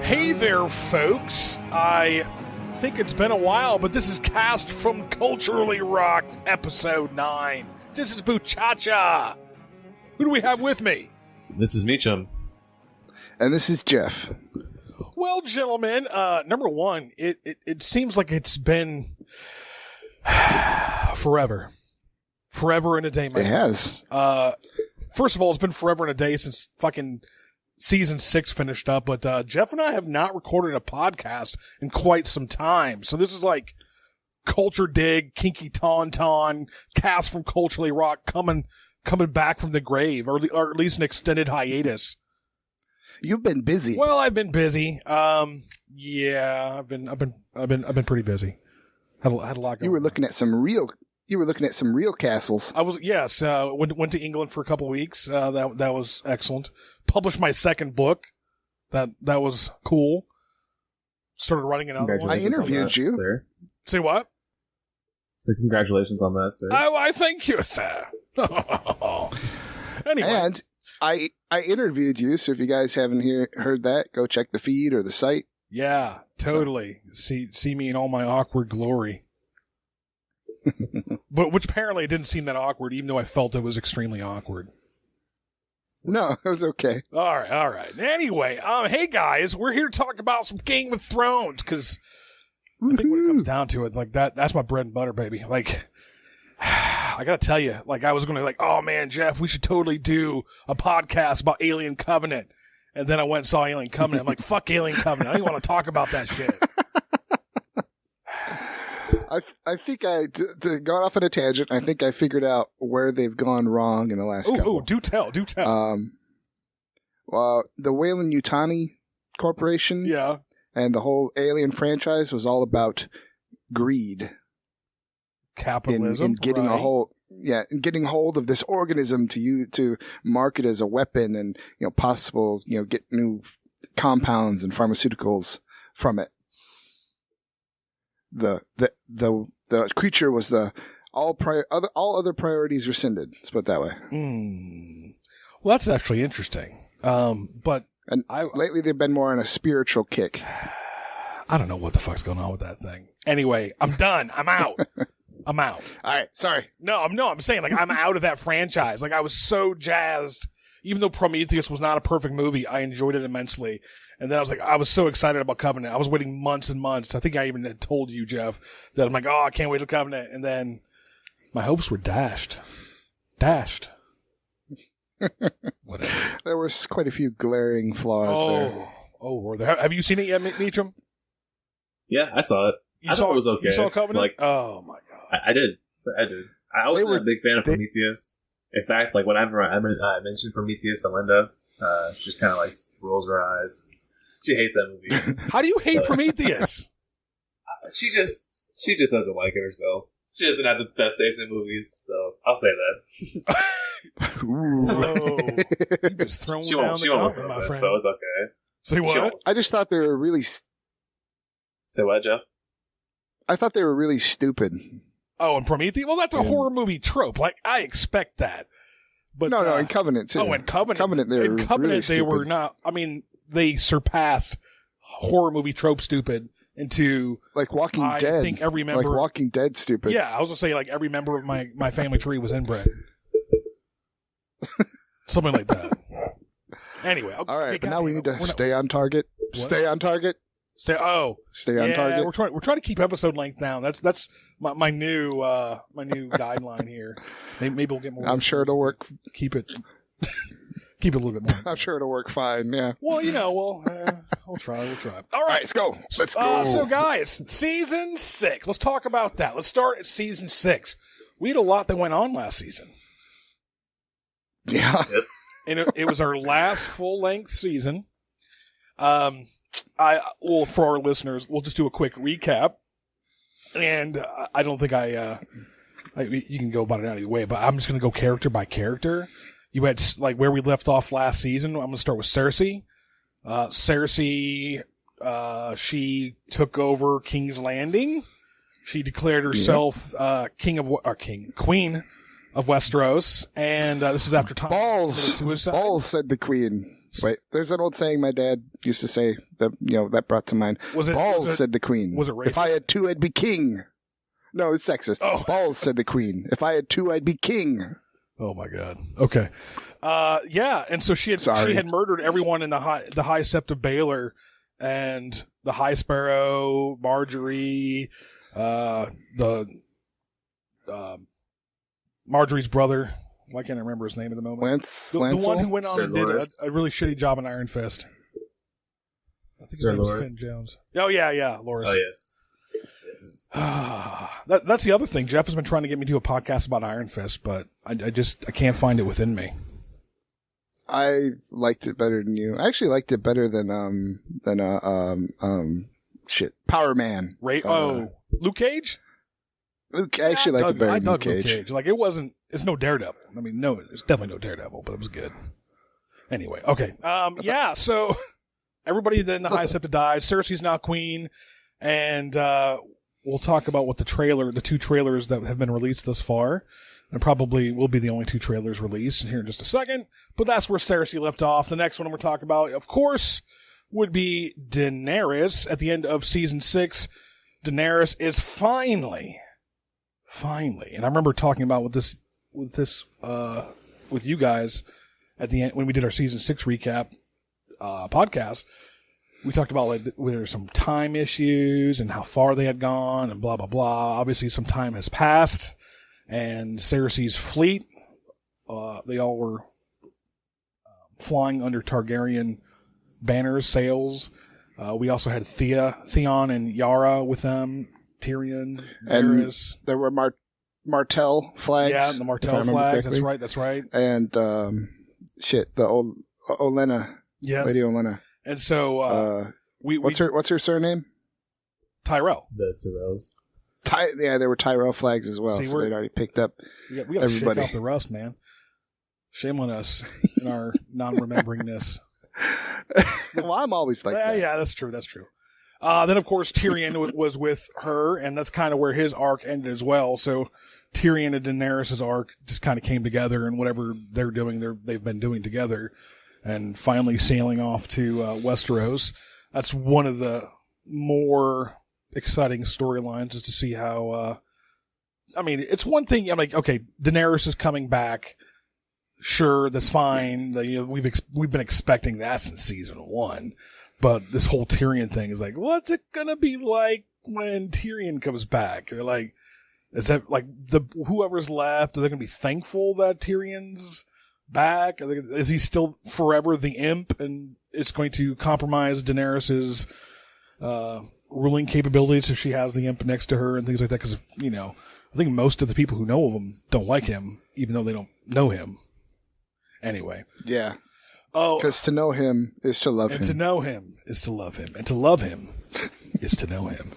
Hey there, folks. I think it's been a while, but this is Cast from Culturally Rock, Episode 9. This is Buchacha. Who do we have with me? This is Meacham. And this is Jeff. Well, gentlemen, number one, it seems like it's been forever. Forever and a day, my It has. First of all, it's been forever and a day since fucking Season 6 finished up, but Jeff and I have not recorded a podcast in quite some time. So this is like Culture Dig, Kinky Tauntaun, Cast from Culturally Rock coming back from the grave, or at least an extended hiatus. You've been busy. Well, I've been busy. Yeah, I've been pretty busy. Had a lot going on. You were looking at some real castles. I was, yes, went to England for a couple of weeks. That was excellent. Published my second book. That was cool. Started writing another one. I interviewed you. Sir. Say what? So congratulations on that, sir. Oh, I thank you, sir. Anyway. And I interviewed you, so if you guys haven't heard that, go check the feed or the site. Yeah, totally. See me in all my awkward glory. But which apparently didn't seem that awkward, even though I felt it was extremely awkward. No, it was okay. All right. Anyway, hey guys, we're here to talk about some Game of Thrones, because I think when it comes down to it, like that's my bread and butter, baby. Like, I gotta tell you, like I was going to like, oh man, Jeff, we should totally do a podcast about Alien Covenant. And then I went and saw Alien Covenant. I'm like, fuck Alien Covenant. I don't even want to talk about that shit. I think to go off on a tangent, I think I figured out where they've gone wrong in the last couple. Oh, do tell. Well, the Weyland-Yutani Corporation, Yeah. and the whole Alien franchise was all about greed, Capitalism. in getting right. getting hold of this organism to market as a weapon, and possible get new compounds and pharmaceuticals from it. The creature was all other priorities rescinded. Let's put it that way. Well, that's actually interesting. But lately they've been more on a spiritual kick. I don't know what the fuck's going on with that thing. Anyway, I'm done. I'm out. I'm out. All right, sorry. No, I'm saying like I'm out of that franchise. Like I was so jazzed. Even though Prometheus was not a perfect movie, I enjoyed it immensely. And then I was so excited about Covenant. I was waiting months and months. I think I even had told you, Jeff, that I'm like, oh, I can't wait till Covenant. And then my hopes were dashed. Whatever. There were quite a few glaring flaws there. Oh, were there? Have you seen it yet, Meacham? Yeah, I saw it. I thought it was okay. You saw Covenant? Like, oh my god. I did. I wasn't a big fan of Prometheus. In fact, like whenever I mentioned Prometheus to Linda, she just kind of like rolls her eyes. She hates that movie. How do you hate Prometheus? She just doesn't like it herself. She doesn't have the best taste in movies, so I'll say that. Whoa. You just throwing down the gauntlet, my friend. So it's okay. Say what? I just thought they were really... Say what, Jeff? I thought they were really stupid. Oh, and Prometheus? Well, that's a horror movie trope. Like, I expect that. But no, in Covenant, too. Oh, in Covenant. In Covenant, really they were not... I mean, they surpassed horror movie trope stupid into... Like Walking Dead. I think every member... Like Walking Dead stupid. Yeah, I was going to say, like, every member of my family tree was inbred. Something like that. Anyway. Okay, all right, but now we need to stay on target. What? Stay on target. Stay on target. We're trying to keep episode length down. That's my new guideline here. Maybe we'll get more. I'm sure it'll work. Keep it a little bit more. I'm sure it'll work fine. Yeah. Well, we'll try. All right, let's go. Let's go. So guys, season 6. Let's talk about that. Let's start at season 6. We had a lot that went on last season. Yeah. And it was our last full length season. For our listeners, we'll just do a quick recap. And I don't think you can go about it either way, but I'm just going to go character by character. You had, like, where we left off last season. I'm going to start with Cersei. Cersei, she took over King's Landing. She declared herself queen of Westeros, and this is after Tom balls, said the queen. Wait, there's an old saying my dad used to say that that brought to mind. Balls, said the queen. Was it racist? If I had two, I'd be king. No, it's sexist. Oh. Balls, said the queen. If I had two, I'd be king. Oh my God. Okay. Yeah, and so she had murdered everyone in the High Sept of Baelor, and the High Sparrow, Marjorie, Marjorie's brother. Why can't I remember his name at the moment? The one who went on and did a really shitty job in Iron Fist. I think his name was Finn Jones. Oh yeah, Loras. Oh yes. That's the other thing. Jeff has been trying to get me to do a podcast about Iron Fist, but I can't find it within me. I liked it better than you. I actually liked it better than Power Man. Luke Cage? I actually liked it better than Luke Cage. Like it's no Daredevil. I mean, no, it's definitely no Daredevil, but it was good. Anyway, okay. Yeah, so everybody in the High Septa died. Cersei's now queen, and we'll talk about what the two trailers that have been released thus far, and probably will be the only two trailers released here in just a second, but that's where Cersei left off. The next one we're talking about, of course, would be Daenerys. At the end of season 6, Daenerys is finally, and I remember talking about with you guys at the end when we did our season 6 recap podcast. We talked about like there were some time issues and how far they had gone and blah blah blah. Obviously, some time has passed, and Cersei's fleet, they all were flying under Targaryen banners, sails. We also had Theon and Yara with them. Tyrion, Daenerys. And there were Martell flags. Yeah, the Martell flags. Correctly. That's right. And the old Olenna. Yes. Lady Olenna. And so what's her surname? Tyrell. The Tyrells. There were Tyrell flags as well. See, so they'd already picked up. We got to shake off the rust, man. Shame on us in our non-rememberingness. Well, I'm always like that. Yeah, that's true. Then, of course, Tyrion was with her, and that's kind of where his arc ended as well. So Tyrion and Daenerys' arc just kind of came together, and whatever they're doing, they've been doing together, and finally sailing off to Westeros. That's one of the more exciting storylines, is to see how. I mean, it's one thing. I'm like, okay, Daenerys is coming back. Sure, that's fine. We've been expecting that since season 1. But this whole Tyrion thing is like, what's it gonna be like when Tyrion comes back? Or like, is that like whoever's left? Are they gonna be thankful that Tyrion's back? Is he still forever the imp, and it's going to compromise Daenerys's ruling capabilities if she has the imp next to her and things like that? Because I think most of the people who know of him don't like him, even though they don't know him. Anyway, yeah. Oh, because to know him is to love him. And to know him is to love him. And to love him is to know him.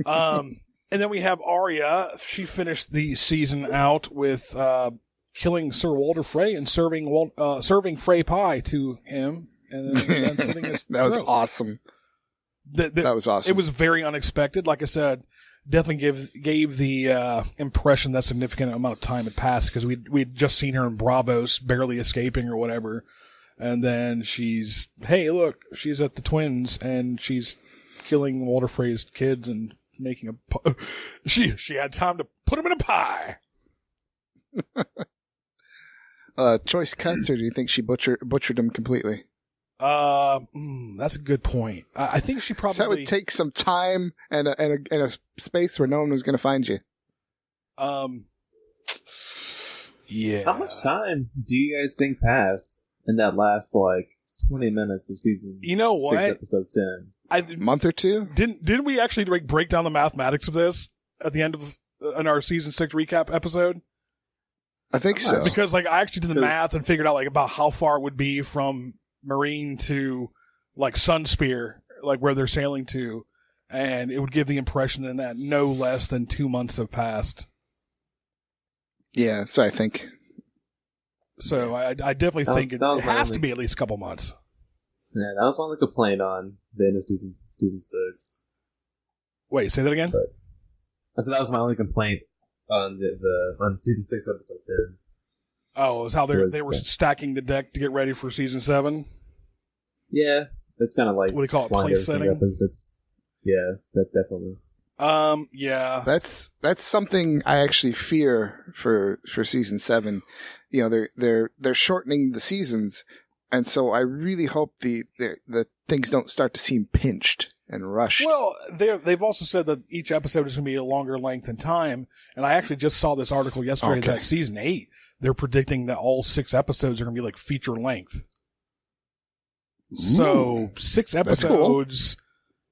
And then we have Arya. She finished the season out with killing Sir Walder Frey and serving Frey pie to him. And then sitting his That was awesome. That was awesome. It was very unexpected. Like I said, definitely gave the impression that significant amount of time had passed, because we'd just seen her in Bravos barely escaping or whatever, and then she's she's at the Twins and she's killing Walder Frey's kids and making she had time to put them in a pie. Choice cuts, or do you think she butchered them completely? That's a good point. I think she probably. So that would take some time and a space where no one was going to find you. Yeah. How much time do you guys think passed in that last 20 minutes of season? 6, episode 10. A month or two? Didn't we actually break down the mathematics of this at the end of in our season 6 recap episode? I think so. Because I actually did the math and figured out about how far it would be from Marine to Sunspear, where they're sailing to, and it would give the impression that no less than 2 months have passed. Yeah, so I think. So I definitely think it has to be at least a couple months. Yeah, that was my only complaint on the end of season 6. Wait, say that again? I said that was my only complaint on on season 6, episode 10. Oh, is how they were stacking the deck to get ready for season 7? Yeah, that's kind of like what do they call it, place setting? That definitely. Yeah. That's something I actually fear for season 7. You know, they're shortening the seasons, and so I really hope the things don't start to seem pinched and rushed. Well, they've also said that each episode is going to be a longer length in time, and I actually just saw this article yesterday that season 8, they're predicting that all 6 episodes are going to be like feature length. Ooh, so 6 episodes,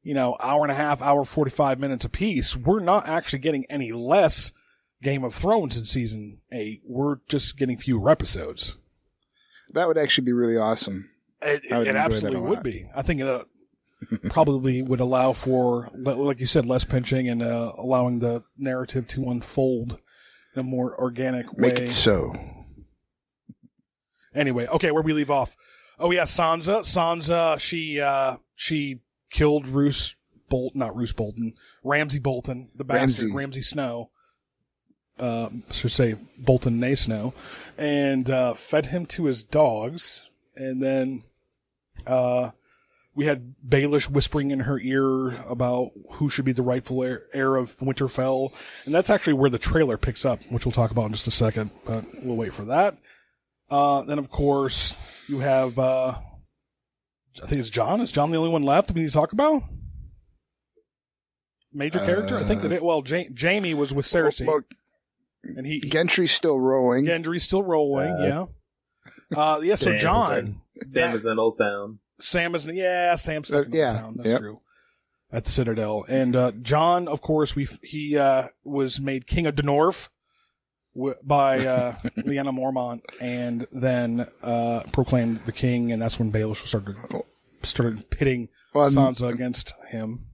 you know, hour and a half, hour 45 minutes apiece. We're not actually getting any less Game of Thrones in season 8. We're just getting fewer episodes. That would actually be really awesome. It absolutely would be. I think it probably would allow for, like you said, less pinching and allowing the narrative to unfold in a more organic way. Make it so. Anyway, okay, where we leave off. Oh yeah, Sansa. Sansa, she killed Ramsay Bolton, the bastard, Ramsay Snow. Should say Bolton Nay Snow, and fed him to his dogs, and then we had Baelish whispering in her ear about who should be the rightful heir of Winterfell, and that's actually where the trailer picks up, which we'll talk about in just a second, but we'll wait for that. Then, of course, you have, I think it's Jon. Is Jon the only one left we need to talk about? Major character? I think that Jaime was with Cersei. Well, and Gendry's still rowing. Gendry's still rolling, yeah. Yeah, so Jon. Sam is in Old Town. Sam's stuck in Old Town. That's true. At the Citadel. And Jon, of course, he was made King of Danorth by Lyanna Mormont, and then proclaimed the king, and that's when Baelish started pitting Sansa against him.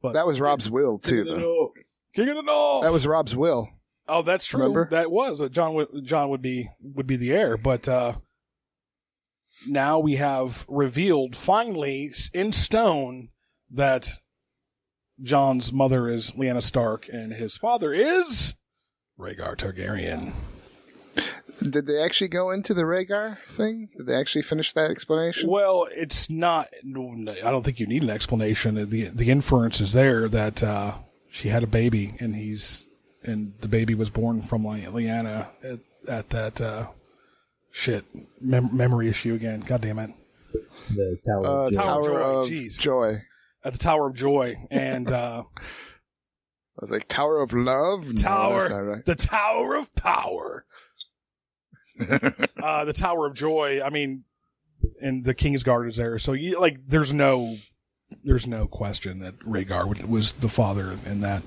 But that was Rob's will, too. King of the North! That was Rob's will. Oh, that's true. Remember? That was. Jon would be the heir, but now we have revealed, finally, in stone, that Jon's mother is Lyanna Stark, and his father is Rhaegar Targaryen. Did they actually go into the Rhaegar thing? Did they actually finish that explanation? Well, it's not. I don't think you need an explanation. The inference is there that she had a baby, and the baby was born from Lyanna at that memory issue again. God damn it. The Tower of Joy. At the Tower of Joy, and I was like, Tower of Love? No, that's not right. The Tower of Power. The Tower of Joy, I mean, and the Kingsguard is there, so there's no question that Rhaegar was the father in that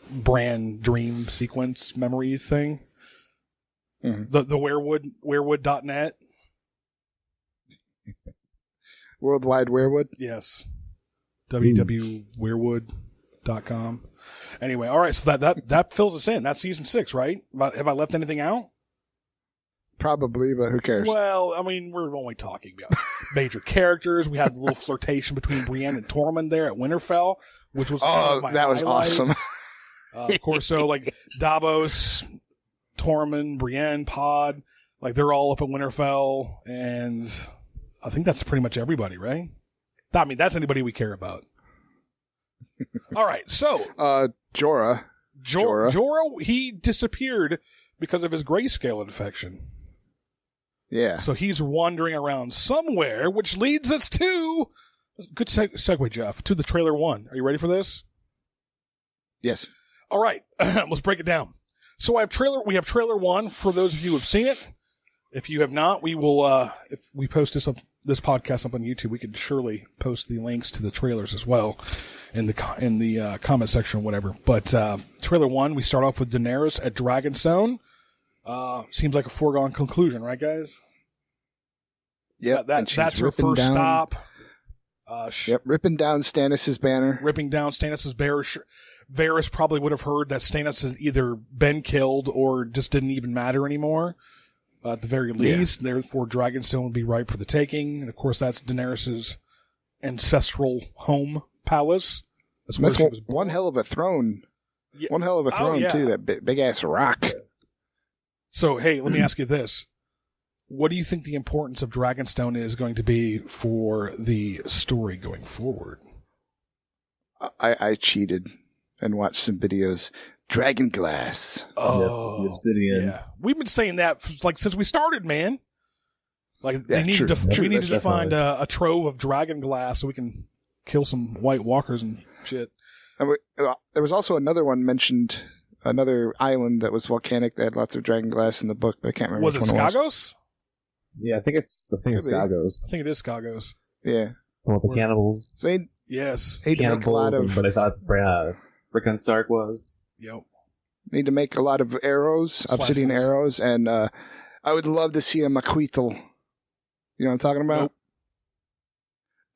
Bran dream sequence memory thing. Mm-hmm. The weirwood.net. Worldwide Weirwood? Yes. www.weirwood.com. Anyway, all right, so that fills us in. That's season 6, right? Have I left anything out? Probably, but who cares? Well, I mean, we're only talking about major characters. We had a little flirtation between Brienne and Tormund there at Winterfell, which was that was highlights. awesome. Of course, so Davos, Tormund, Brienne, Pod, they're all up at Winterfell, and I think that's pretty much everybody, right? I mean, that's anybody we care about. All right, so Jorah, he disappeared because of his grayscale infection. Yeah. So he's wandering around somewhere, which leads us to good segue, Jeff, to the trailer 1. Are you ready for this? Yes. All right, let's break it down. So we have trailer 1 for those of you who have seen it. If you have not, we will. If we post this podcast up on YouTube, we could surely post the links to the trailers as well in the comment section or whatever. But trailer 1, we start off with Daenerys at Dragonstone. Seems like a foregone conclusion, right, guys? Yeah, that's her first stop. Ripping down Stannis' banner. Ripping down Stannis' banner. Varys probably would have heard that Stannis had either been killed or just didn't even matter anymore. At the very least, therefore Dragonstone would be ripe for the taking. And of course, that's Daenerys' ancestral home palace. That's where she was born. One hell of a throne. Yeah. One hell of a throne, too. That big-ass rock. So, hey, let me ask you this. What do you think the importance of Dragonstone is going to be for the story going forward? I cheated and watched some videos. Dragon glass. Oh, the obsidian. Yeah. We've been saying that since we started, man. Like, Yeah, we true. needed to find a trove of dragon glass so we can kill some White Walkers and shit. There was also another one mentioned, another island that was volcanic that had lots of dragon glass in the book, but I can't remember. Was it which one Skagos? Yeah, I think it's Skagos. I think it is Skagos. Yeah. With the cannibals. So they Yes. need to make a lot Cannibals, of but I thought Rickon Stark was. Yep. need to make a lot of arrows, obsidian Slashes. arrows, and I would love to see a maquitl. You know what I'm talking about? Nope.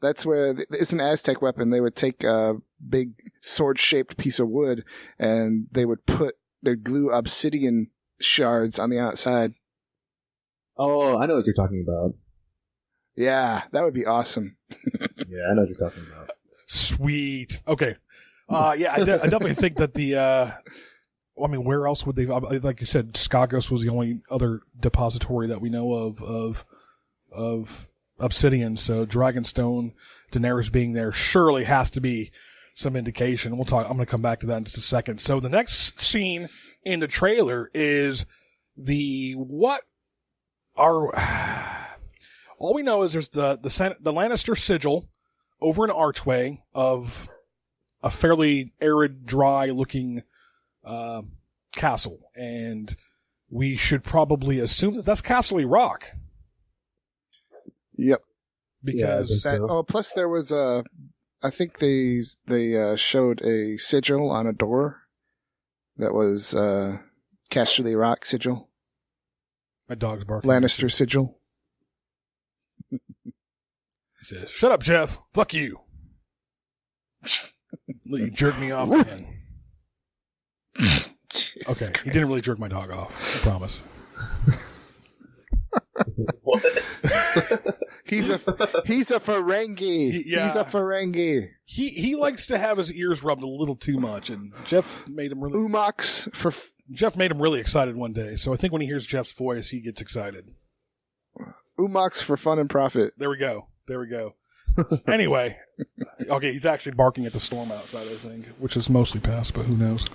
That's where it's an Aztec weapon. They would take a big sword-shaped piece of wood, and they'd glue obsidian shards on the outside. Oh, I know what you're talking about. Yeah, that would be awesome. Yeah, I know what you're talking about. Sweet. Okay. Yeah, I definitely think that where else would they? Like you said, Skagos was the only other depository that we know of obsidian. So Dragonstone, Daenerys being there, surely has to be some indication. We'll talk. I'm going to come back to that in just a second. So the next scene in the trailer is all we know is there's the Lannister sigil over an archway of a fairly arid, dry-looking castle, and we should probably assume that that's Castle Rock. Yep. Because so. Plus there was I think they showed a sigil on a door that was Casterly Rock sigil. my dog's barking. Lannister sigil. He says, "Shut up, Jeff. Fuck you." You jerk me off again. Okay, he didn't really jerk my dog off. I promise. What? He's a Ferengi. He's a Ferengi. He likes to have his ears rubbed a little too much, and Jeff made him really excited one day. So I think when he hears Jeff's voice, he gets excited. Umox for fun and profit. There we go. Anyway, okay, he's actually barking at the storm outside, I think, which is mostly past, but who knows.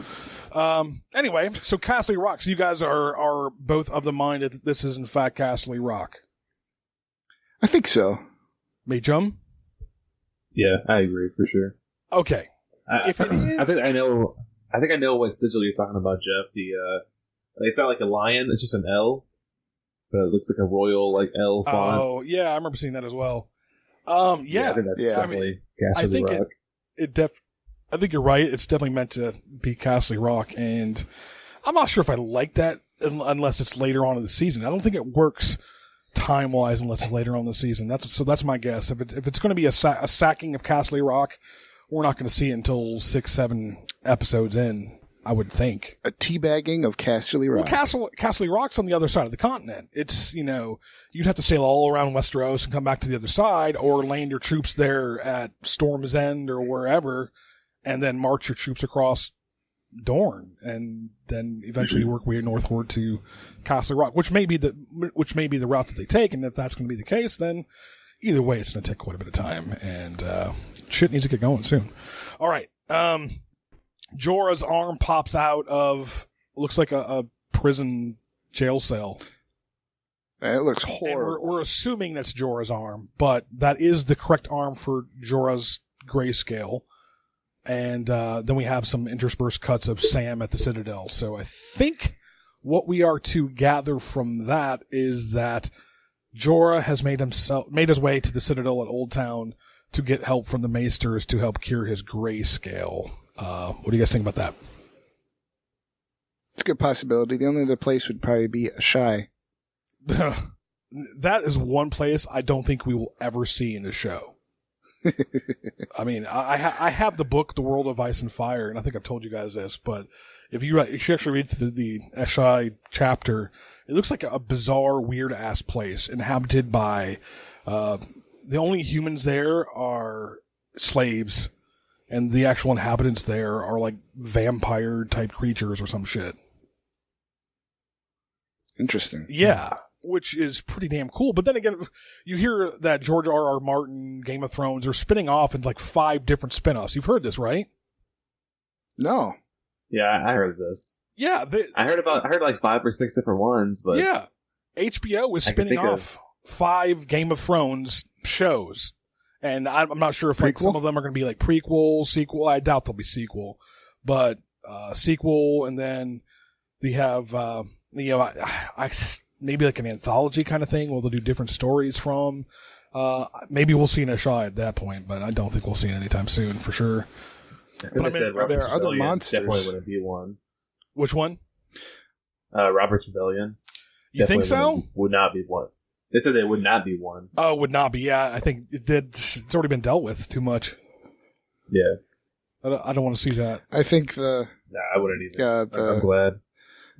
Anyway, so Castle Rock. So you guys are both of the mind that this is in fact Castle Rock. I think so. Majum? Yeah, I agree for sure. Okay. If it is, I think I know what sigil you're talking about, Jeff. It's not like a lion; it's just an L, but it looks like a royal L font. Oh yeah, I remember seeing that as well. Yeah, I think that's definitely Castle Rock. I think you're right. It's definitely meant to be Castle Rock, and I'm not sure if I like that unless it's later on in the season. I don't think it works time-wise unless it's later on in the season. That's my guess. If it's going to be a sacking of Castle Rock, we're not going to see it until 6-7 episodes in, I would think. A teabagging of Castle Rock. Well, Castle Rock's on the other side of the continent. It's, you'd have to sail all around Westeros and come back to the other side, or land your troops there at Storm's End or wherever, and then march your troops across Dorne, and then eventually work way northward to Castle Rock, which may be the route that they take. And if that's going to be the case, then either way, it's going to take quite a bit of time, and shit needs to get going soon. All right. Jorah's arm pops out of, looks like a prison jail cell. And it looks horrible. And we're assuming that's Jorah's arm, but that is the correct arm for Jorah's grayscale. And then we have some interspersed cuts of Sam at the Citadel. So I think what we are to gather from that is that Jorah has made his way to the Citadel at Old Town to get help from the Maesters to help cure his grayscale. What do you guys think about that? It's a good possibility. The only other place would probably be Ashai. That is one place I don't think we will ever see in the show. I mean, I have the book, The World of Ice and Fire, and I think I've told you guys this, but if you actually read the Ashai chapter, it looks like a bizarre, weird-ass place inhabited by, the only humans there are slaves, and the actual inhabitants there are like vampire-type creatures or some shit. Interesting. Yeah, which is pretty damn cool. But then again, you hear that George R.R. Martin, Game of Thrones, are spinning off into like 5 different spin-offs. You've heard this, right? No. Yeah, I heard this. Yeah. I heard like 5 or 6 different ones, but yeah. HBO is spinning off 5 Game of Thrones shows. And I'm not sure if like some of them are going to be like prequel, sequel. I doubt they'll be sequel. But sequel, and then they have, maybe like an anthology kind of thing where they'll do different stories from. Maybe we'll see Asha at that point, but I don't think we'll see it anytime soon for sure. I said there are other monsters. Definitely wouldn't be one. Which one? Robert's Rebellion. You think so? Would not be one. They said they would not be one. Oh, would not be. Yeah, I think it's already been dealt with too much. Yeah. I don't want to see that. I think Nah, I wouldn't either. Yeah, I'm glad.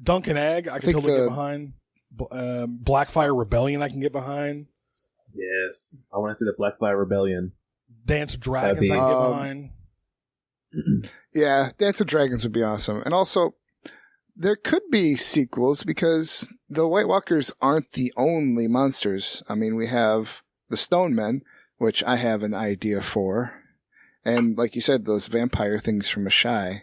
Dunk and Egg, I can totally get behind. Blackfire Rebellion, I can get behind. Yes. I want to see the Blackfire Rebellion. Dance of Dragons, I can get behind. Yeah, Dance of Dragons would be awesome. And also, there could be sequels because the White Walkers aren't the only monsters. I mean, we have the Stone Men, which I have an idea for. And like you said, those vampire things from Asshai.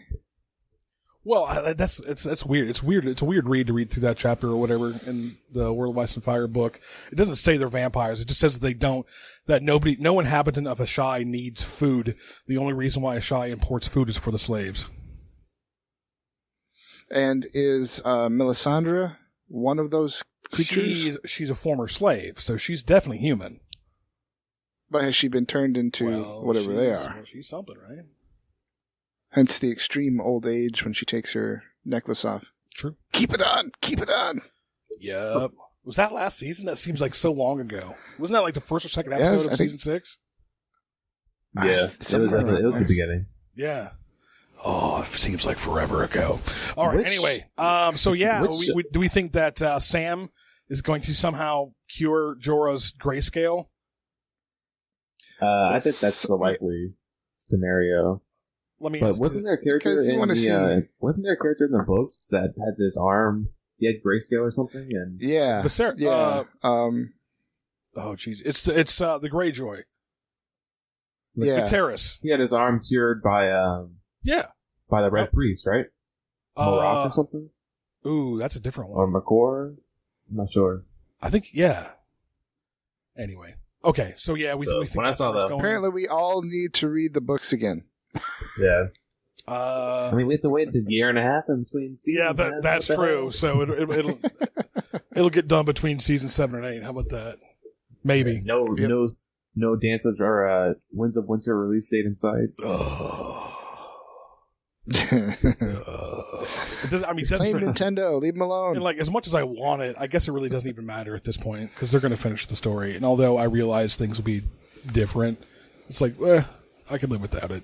Well, that's weird. It's weird. It's a weird read to read through that chapter or whatever in the World of Ice and Fire book. It doesn't say they're vampires. It just says that no inhabitant of Asshai needs food. The only reason why Asshai imports food is for the slaves. And is Melisandre one of those creatures? She's a former slave, so she's definitely human. But has she been turned into whatever they are? Well, she's something, right? Hence the extreme old age when she takes her necklace off. True. Keep it on! Keep it on! Yep. Was that last season? That seems like so long ago. Wasn't that like the first or second episode of season 6? Yeah, it was the beginning. Yeah. Oh, it seems like forever ago. All right. Anyway, so yeah, do we think that Sam is going to somehow cure Jorah's grayscale? I think that's the likely scenario. But wasn't there a character in the books that had this arm? He had grayscale or something, and yeah. Oh, jeez, it's the Greyjoy. Yeah, Viserys. He had his arm cured by by the Red Priest, right? Morocco or something. Ooh, that's a different one. Or Makor? I'm not sure. I think Anyway, okay, so yeah, we think when I saw that, apparently we all need to read the books again. Yeah. I mean, we have to wait a year and a half in between seasons. Yeah, that's true. So it'll get done between season 7 and 8. How about that? Maybe. No Dance of or Winds of Winter release date in sight. Playing Nintendo, leave them alone. And like, as much as I want it, I guess it really doesn't even matter at this point because they're going to finish the story. And although I realize things will be different, it's like, I could live without it.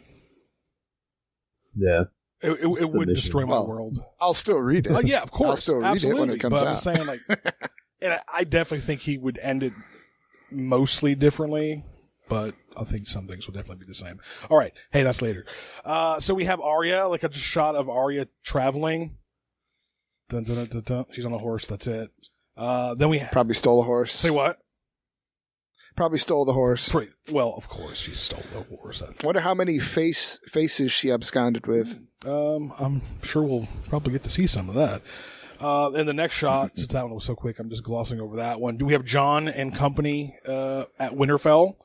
Yeah, it would destroy my world. I'll still read it. Yeah, of course, I'll still read absolutely. it when it comes out. I'm saying, like, and I definitely think he would end it mostly differently, but I think some things will definitely be the same. All right, hey, that's later. So we have Arya, like a shot of Arya traveling. Dun, dun, dun, dun, dun. She's on a horse. That's it. Then we probably stole a horse. Say what? Probably stole the horse. Well, of course, she stole the horse. Wonder how many faces she absconded with. I'm sure we'll probably get to see some of that. In the next shot, since that one was so quick, I'm just glossing over that one. Do we have Jon and company at Winterfell?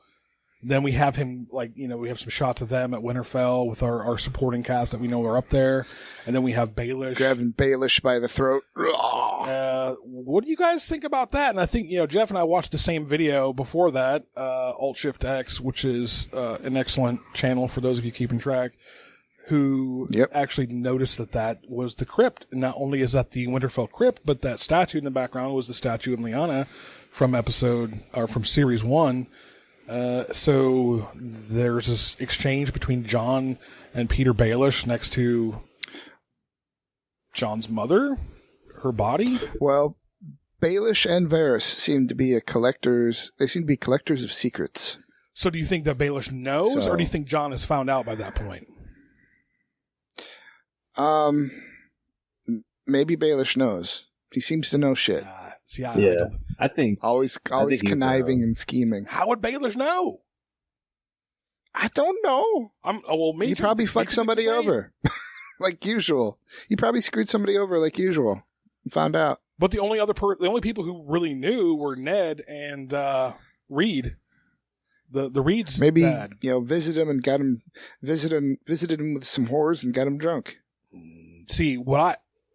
Then we have him, we have some shots of them at Winterfell with our supporting cast that we know are up there. And then we have Baelish. Grabbing Baelish by the throat. What do you guys think about that? And I think, Jeff and I watched the same video before that, Alt-Shift-X, which is an excellent channel for those of you keeping track, who actually noticed that was the crypt. And not only is that the Winterfell crypt, but that statue in the background was the statue of Lyanna from Series 1. So there's this exchange between Jon and Peter Baelish next to Jon's mother, her body. Well, Baelish and Varys seem to be collectors of secrets. So do you think that Baelish knows, or do you think Jon has found out by that point? Maybe Baelish knows. He seems to know shit. I think always conniving and scheming. How would Baelish know? I don't know. Maybe he probably fucked somebody over, like usual. He probably screwed somebody over like usual. And found out. But the only people who really knew were Ned and Reed. The Reeds maybe bad. Visited him with some whores and got him drunk. See,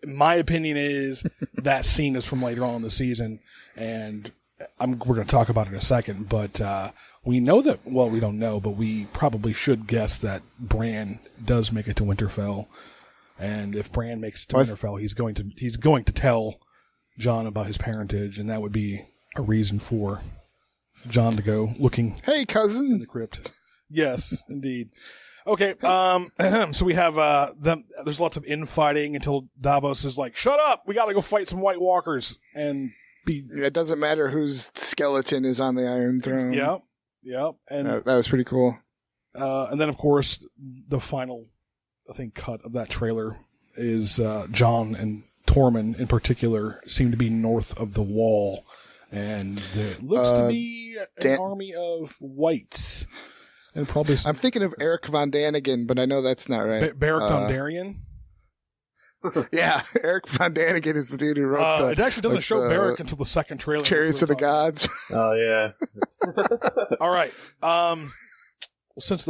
my opinion is that scene is from later on in the season, and we're going to talk about it in a second. But we know that. Well, we don't know, but we probably should guess that Bran does make it to Winterfell, and if Bran makes it to Winterfell, he's going to tell Jon about his parentage, and that would be a reason for Jon to go looking. Hey, cousin, in the crypt. Yes, indeed. Okay, so we have there's lots of infighting until Davos is like, "Shut up! We got to go fight some White Walkers." And it doesn't matter whose skeleton is on the Iron Throne. Yep, and that was pretty cool. And then, of course, the final, I think, cut of that trailer is Jon and Tormund, in particular, seem to be north of the Wall, and it looks to be an army of wights. And probably I'm thinking of Eric Von Daniken, but I know that's not right. Beric Dondarion? Yeah, Eric Von Daniken is the dude who wrote it actually doesn't show Beric until the second trailer. Chariots of the Gods. Oh, yeah. All right. Since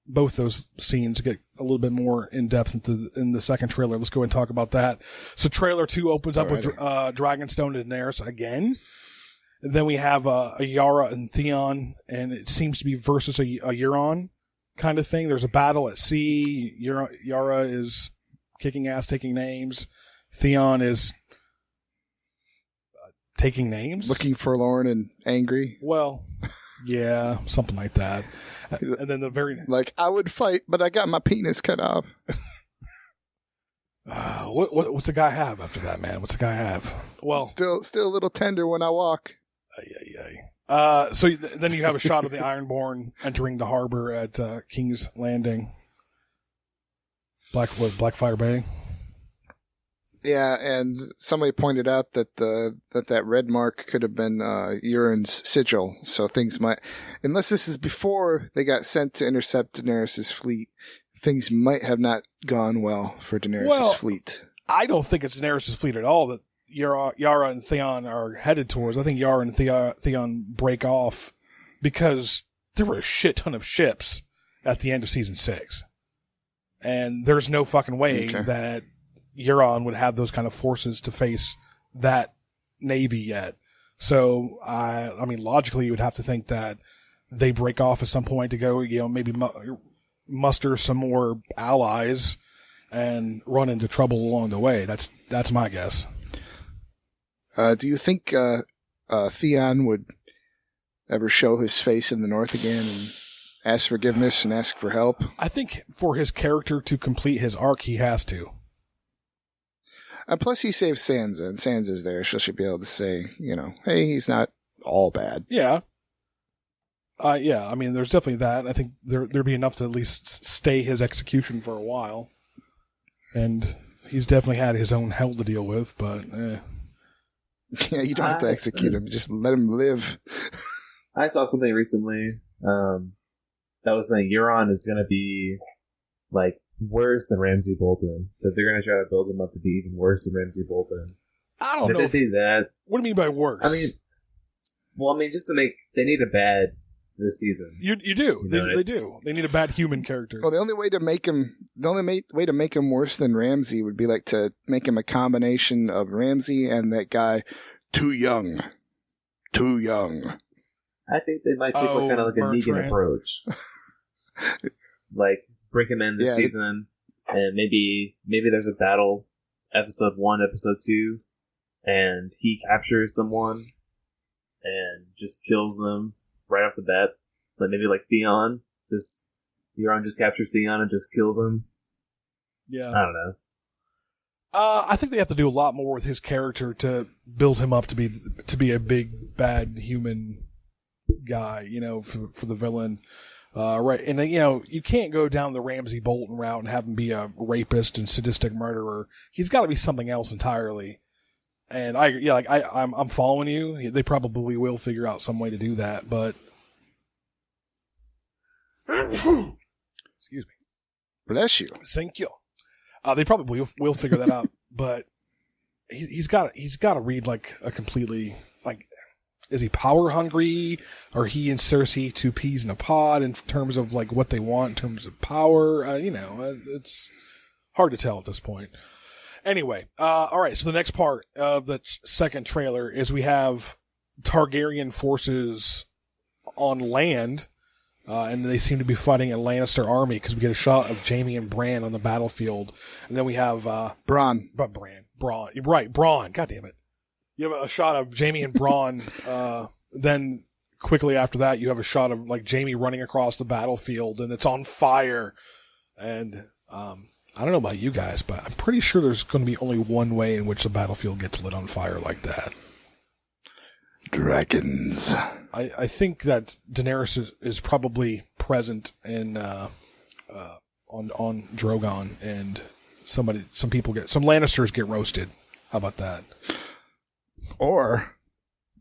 both those scenes get a little bit more in-depth in the second trailer, let's go and talk about that. So trailer 2 opens up with Dragonstone Daenerys again. And then we have a Yara and Theon, and it seems to be versus a Euron kind of thing. There's a battle at sea. Yara is kicking ass, taking names. Theon is taking names. Looking forlorn and angry. Well, yeah, something like that. And then like, I would fight, but I got my penis cut off. What's a guy have after that, man? What's a guy have? Well, still a little tender when I walk. So then you have a shot of the Ironborn entering the harbor at King's Landing, Blackfire Bay. Yeah, and somebody pointed out that that red mark could have been Euron's sigil. So things might, unless this is before they got sent to intercept Daenerys' fleet, things might have not gone well for Daenerys' fleet. I don't think it's Daenerys' fleet at all that Yara and Theon are headed towards. I think Yara and Theon break off because there were a shit ton of ships at the end of season 6. And there's no fucking way that Euron would have those kind of forces to face that navy yet. So, I mean, logically, you would have to think that they break off at some point to go, maybe muster some more allies and run into trouble along the way. That's my guess. Do you think Theon would ever show his face in the North again and ask forgiveness and ask for help? I think for his character to complete his arc, he has to. Plus, he saved Sansa, and Sansa's there, so she'll be able to say, hey, he's not all bad. Yeah. Yeah, I mean, there's definitely that. I think there'd be enough to at least stay his execution for a while. And he's definitely had his own hell to deal with, but Yeah, you don't have to execute him. Just let him live. I saw something recently that was saying Euron is going to be like worse than Ramsay Bolton. That they're going to try to build him up to be even worse than Ramsay Bolton. I don't know. If they do that, what do you mean by worse? I mean, just to make, they need a bad this season. You do. They do. They need a bad human character. Well, the only way to make him worse than Ramsay would be like to make him a combination of Ramsay and that guy, too young. I think they might take kind of like a Negan approach. Like bring him in this season, and maybe there's a battle, episode 1, episode 2, and he captures someone and just kills them right off the bat. But maybe like Theon, Euron just captures Theon and just kills him. Yeah, I don't know. I think they have to do a lot more with his character to build him up to be a big bad human guy, for the villain. Right, and you can't go down the Ramsay Bolton route and have him be a rapist and sadistic murderer. He's got to be something else entirely. And I'm following you. They probably will figure out some way to do that, but excuse me. Bless you. Thank you. They probably will figure that out, but he's got to read like a completely like. Is he power hungry? Are he and Cersei two peas in a pod in terms of like what they want in terms of power? It's hard to tell at this point. Anyway, all right. So the next part of the second trailer is we have Targaryen forces on land, and they seem to be fighting a Lannister army because we get a shot of Jaime and Bran on the battlefield, and then we have Bronn. Bronn. You're right, Bronn. God damn it. You have a shot of Jaime and Bronn. Then quickly after that, you have a shot of like Jaime running across the battlefield, and it's on fire. And I don't know about you guys, but I'm pretty sure there's going to be only one way in which the battlefield gets lit on fire like that. Dragons. I think that Daenerys is probably present in on Drogon, and some Lannisters get roasted. How about that? Or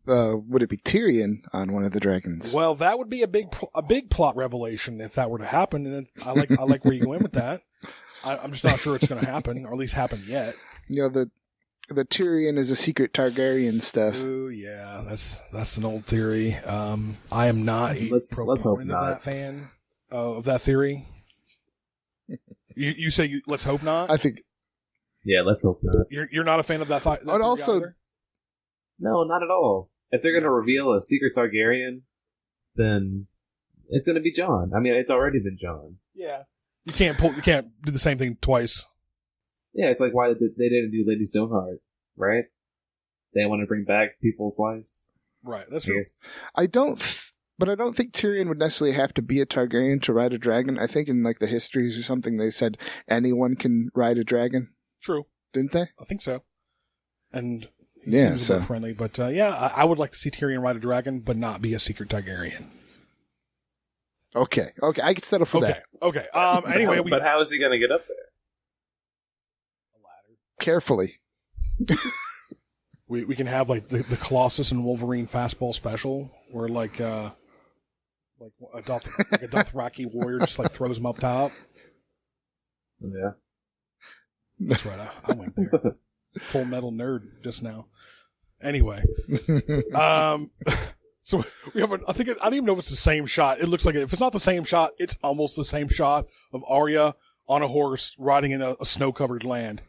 would it be Tyrion on one of the dragons? Well, that would be a big plot revelation if that were to happen, and I like where you go in with that. I'm just not sure it's going to happen, or at least happen yet. The Tyrion is a secret Targaryen stuff. Oh yeah, that's an old theory. I am not a proponent of that fan of that theory. You say let's hope not. I think. Yeah, let's hope not. You're not a fan of that thought. And also, either? No, not at all. If they're going to reveal a secret Targaryen, then it's going to be Jon. I mean, it's already been Jon. Yeah, you can't do the same thing twice. Yeah, it's like why they didn't do Lady Stoneheart, right? They want to bring back people twice. Right, that's true. I don't think Tyrion would necessarily have to be a Targaryen to ride a dragon. I think in like the histories or something they said anyone can ride a dragon. True. Didn't they? I think so. And he seems a bit friendly, but I would like to see Tyrion ride a dragon, but not be a secret Targaryen. Okay, I can settle for that. Okay. Anyway, but how is he going to get up there? A ladder. Carefully. We can have like the Colossus and Wolverine fastball special, where like a Dothraki warrior just like throws him up top. Yeah, that's right. I went there. Full Metal nerd just now. Anyway, so we have I don't even know if it's the same shot. It looks like if it's not the same shot, it's almost the same shot of Arya on a horse riding in a snow-covered land.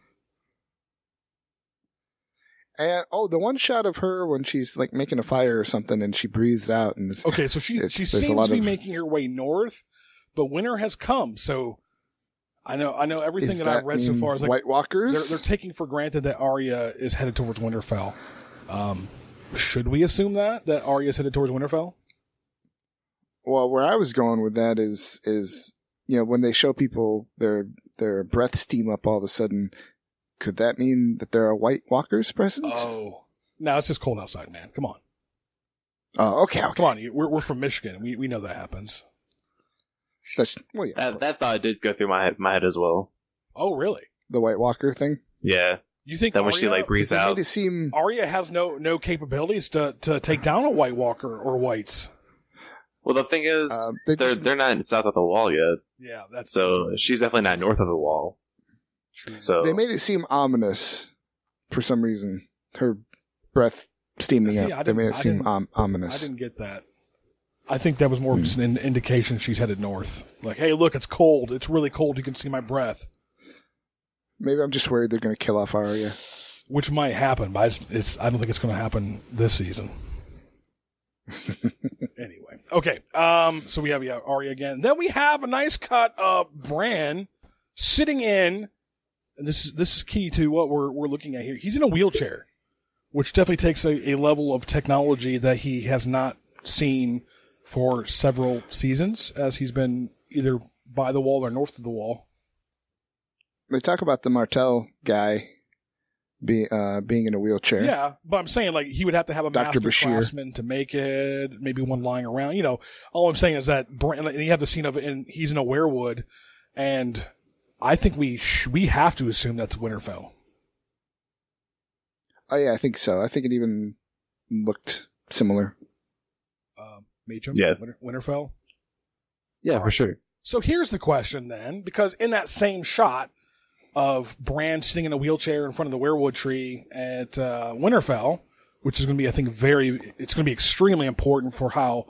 And the one shot of her when she's like making a fire or something, and she breathes out. And okay, so she seems to be making her way north, but winter has come. So I know everything that I've read so far is like White Walkers. They're taking for granted that Arya is headed towards Winterfell. Should we assume that Arya is headed towards Winterfell? Well, where I was going with that is when they show people their breath steam up all of a sudden. Could that mean that there are White Walkers present? Oh, no, it's just cold outside, man. Come on. Oh, okay. Come on, we're from Michigan. We know that happens. That thought did go through my head as well. Oh, really? The White Walker thing? Yeah. You think that when she like breathes out? Arya has no capabilities to take down a White Walker or whites. Well, the thing is, they're not south of the wall yet. Yeah, that's so she's definitely not north of the wall. True. So they made it seem ominous for some reason. Her breath steaming up. They made it seem ominous. I didn't get that. I think that was more just an indication she's headed north. Like, hey, look, it's cold. It's really cold. You can see my breath. Maybe I'm just worried they're going to kill off Arya. Which might happen, but I don't think it's going to happen this season. Anyway. Okay. So we have Arya again. Then we have a nice cut of Bran sitting in. And this is key to what we're looking at here. He's in a wheelchair, which definitely takes a level of technology that he has not seen for several seasons, as he's been either by the wall or north of the wall. They talk about the Martell guy being in a wheelchair. Yeah, but I'm saying like he would have to have a Dr. master Bashir. craftsman to make it, maybe one lying around. All I'm saying is that Bran, and you have the scene of it, and he's in a weirwood, and I think we have to assume that's Winterfell. Oh yeah, I think so. I think it even looked similar. Meacham? Yeah. Winterfell? Yeah, for sure. So here's the question then, because in that same shot of Bran sitting in a wheelchair in front of the weirwood tree at Winterfell, which is going to be, I think, it's going to be extremely important for how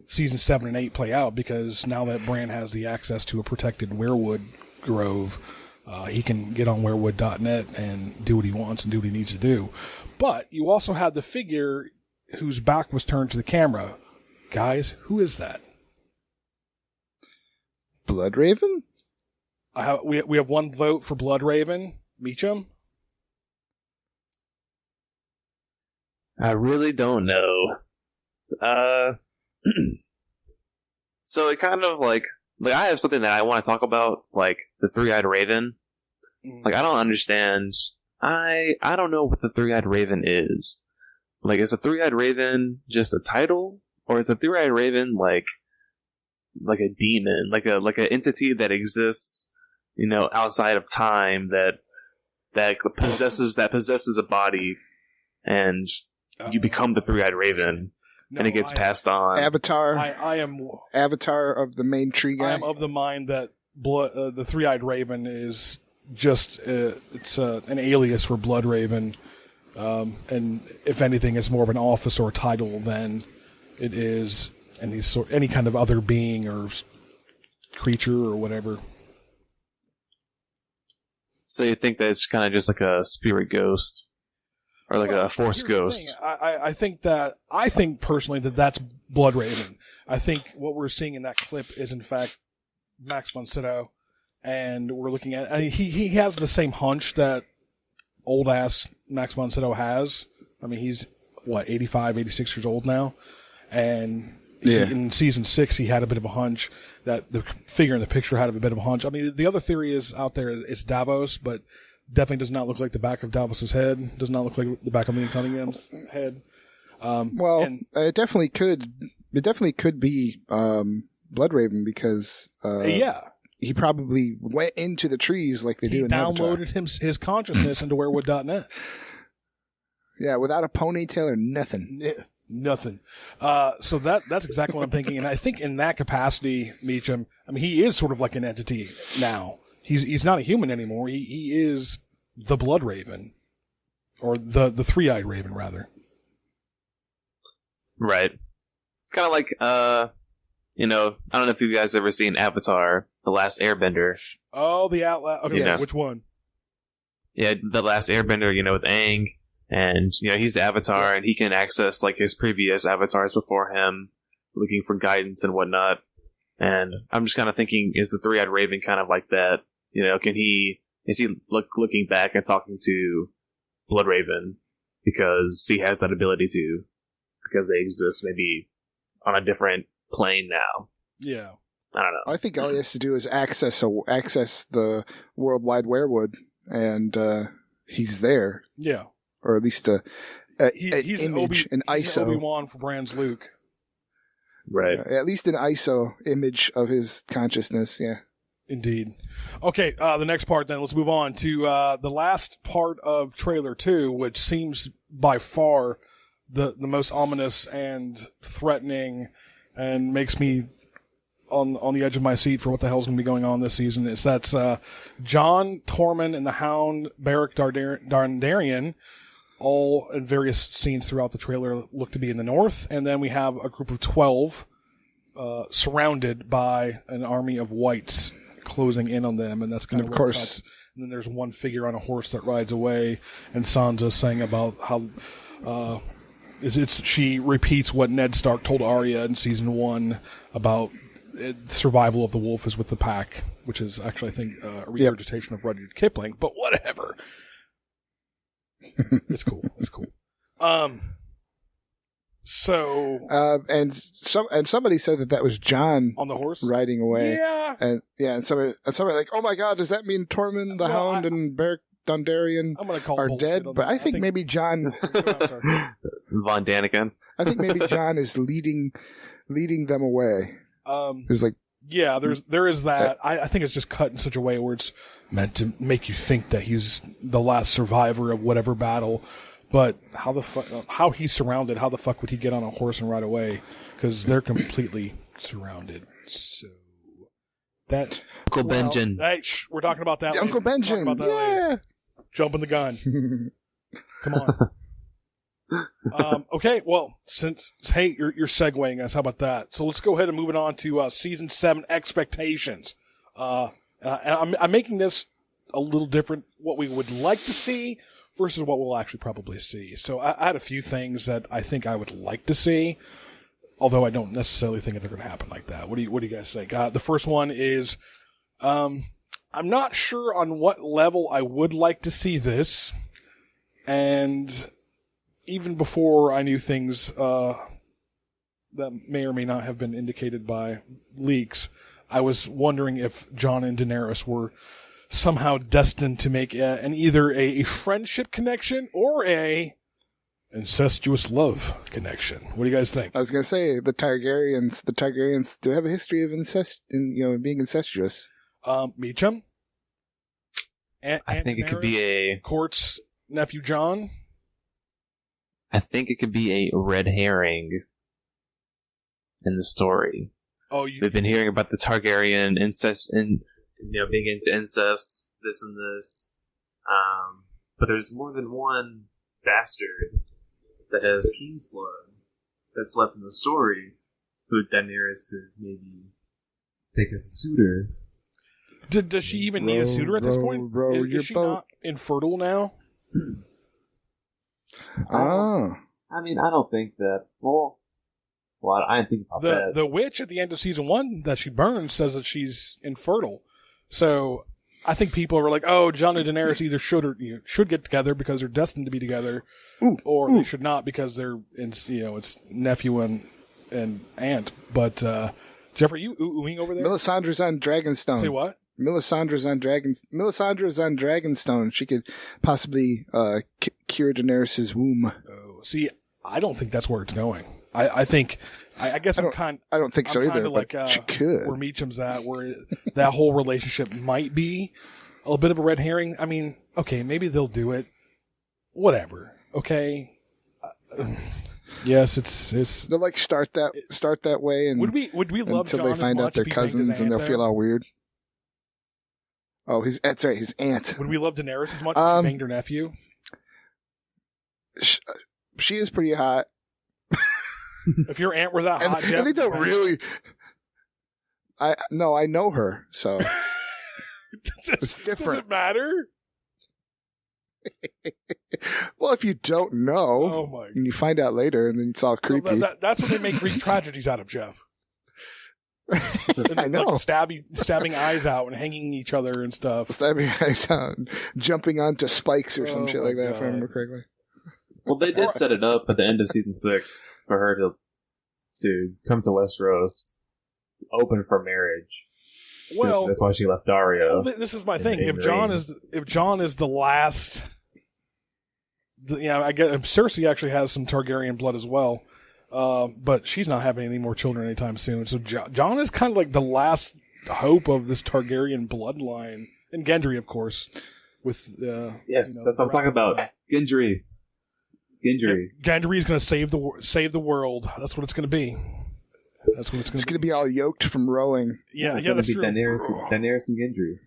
season 7 and 8 play out, because now that Bran has the access to a protected weirwood grove, he can get on weirwood.net and do what he wants and do what he needs to do. But you also had the figure whose back was turned to the camera. Guys, who is that? Bloodraven? We have one vote for Bloodraven. Meacham? I really don't know. So it kind of like I have something that I want to talk about, like the three-eyed raven. Like, I don't understand. I don't know what the three-eyed raven is. Like, is a three-eyed raven just a title, or is a three-eyed raven like a demon, like an entity that exists, outside of time that possesses a body, and you become the three-eyed raven, and it gets passed on. Avatar. I am Avatar of the main tree guy. I am of the mind that the three-eyed raven is just it's an alias for Bloodraven, and if anything, it's more of an office or a title than it is any kind of other being or creature or whatever. So you think that it's kind of just like a spirit ghost, or like a force ghost? I think personally that's Bloodraven. I think what we're seeing in that clip is in fact Max von Sydow, and we're looking at. I mean, he has the same hunch that old ass Max von Sydow has. I mean, he's 85, 86 years old now, and. Yeah. In season 6, he had a bit of a hunch that the figure in the picture had a bit of a hunch. I mean, the other theory is out there, it's Davos, but definitely does not look like the back of Davos's head. Does not look like the back of Ian Cunningham's head. It definitely could. It definitely could be Bloodraven because he probably went into the trees like they do in Avatar. He downloaded his consciousness into weirwood.net. Yeah, without a ponytail or nothing. Yeah. Nothing. So that's exactly what I'm thinking. And I think in that capacity, Meacham, I mean, he is sort of like an entity now. He's not a human anymore. He is the Bloodraven. Or the three-eyed raven, rather. Right. Kind of like, I don't know if you guys ever seen Avatar, The Last Airbender. Oh, the Outlaw. Okay, so which one? Yeah, The Last Airbender, with Aang. And, he's the Avatar, and he can access, like, his previous avatars before him, looking for guidance and whatnot. And I'm just kind of thinking, is the three-eyed raven kind of like that? Is he looking back and talking to Bloodraven because he has that ability to, because they exist maybe on a different plane now? Yeah. I don't know. I think all he has to do is access the worldwide weirwood, and he's there. Yeah. Or at least he's an image, an ISO. He's Obi-Wan for Bran's Luke. Right. At least an ISO image of his consciousness, yeah. Indeed. Okay, the next part then, let's move on to the last part of trailer 2, which seems by far the most ominous and threatening and makes me on the edge of my seat for what the hell's going to be going on this season. It's that's Jon, Tormund, and the Hound, Beric Dondarion, all in various scenes throughout the trailer look to be in the north, and then we have a group of 12 surrounded by an army of wights closing in on them, and that's kind of where it cuts. And then there's one figure on a horse that rides away, and Sansa's saying about how she repeats what Ned Stark told Arya in season 1 about survival of the wolf is with the pack, which is actually, I think, a regurgitation of Rudyard Kipling, but whatever. It's cool. It's cool. And somebody said that was Jon on the horse riding away. Yeah. And somebody like, oh my God, does that mean Tormund, the Hound, and Beric Dondarion are dead? But I think maybe Jon Von Daniken. I think maybe Jon is leading them away. There's like, yeah, there is that. I think it's just cut in such a way where it's meant to make you think that he's the last survivor of whatever battle. But how he's surrounded, how the fuck would he get on a horse and ride away? Because they're completely surrounded. So that Uncle Benjen. Hey, we're talking about that. Uncle Benjen. Later. Jumping the gun. Come on. Okay, well, since hey, you're segueing us, how about that? So let's go ahead and move it on to season 7 expectations. And I'm making this a little different, what we would like to see versus what we'll actually probably see. So I had a few things that I think I would like to see, although I don't necessarily think they're going to happen like that. What do you guys think? The first one is, I'm not sure on what level I would like to see this, and even before I knew things that may or may not have been indicated by leaks, I was wondering if Jon and Daenerys were somehow destined to make either a friendship connection or a incestuous love connection. What do you guys think? I was going to say the Targaryens do have a history of incest, being incestuous. Meacham? I think it could be a Court's nephew Jon. I think it could be a red herring in the story. Oh, we've been hearing about the Targaryen incest and being into incest, this and this. But there's more than one bastard that has king's blood that's left in the story who Daenerys could maybe take as a suitor. Does she even need a suitor at this point? Is she not infertile now? I mean, I don't think that. Well, I didn't think about that. The witch at the end of season 1 that she burns says that she's infertile. So I think people are like, "Oh, Jon and Daenerys either should get together because they're destined to be together, or they should not because they're it's nephew and aunt." But Jeffrey, you oohing over there? Melisandre's on Dragonstone. Say what? Melisandre's on Dragonstone. She could possibly cure Daenerys' womb. Oh, see, I don't think that's where it's going. I think, I guess I don't think so either. Like she could. Where Meacham's at, where that whole relationship might be a little bit of a red herring. I mean, okay, maybe they'll do it. Whatever. Okay. Yes, it's. They'll like start that way, and would we love until Jon they find out they're cousins and they'll feel all weird. Oh, that's right, his aunt. Would we love Daenerys as much as she banged her nephew? She is pretty hot. If your aunt were that hot, Jeff, they don't really. I know her, so it's different. Does it matter? Well, if you don't know, and you find out later, and then it's all creepy. Well, that's what they make Greek tragedies out of, Jeff. I know, like stabbing eyes out and hanging each other and stuff. Stabbing eyes out, and jumping onto spikes or some shit like that. God. If I remember correctly. Well, they did set it up at the end of season 6 for her to come to Westeros, open for marriage. Well, that's why she left Arya. Well, this is my thing. If Jon is the last, I guess Cersei actually has some Targaryen blood as well. But she's not having any more children anytime soon. So Jon is kind of like the last hope of this Targaryen bloodline, and Gendry, of course. With yes, that's what I'm talking about. Gendry. Gendry is going to save the world. That's what it's going to be. That's what it's going to be. It's going to be all yoked from rowing. It's going to be Daenerys and Gendry.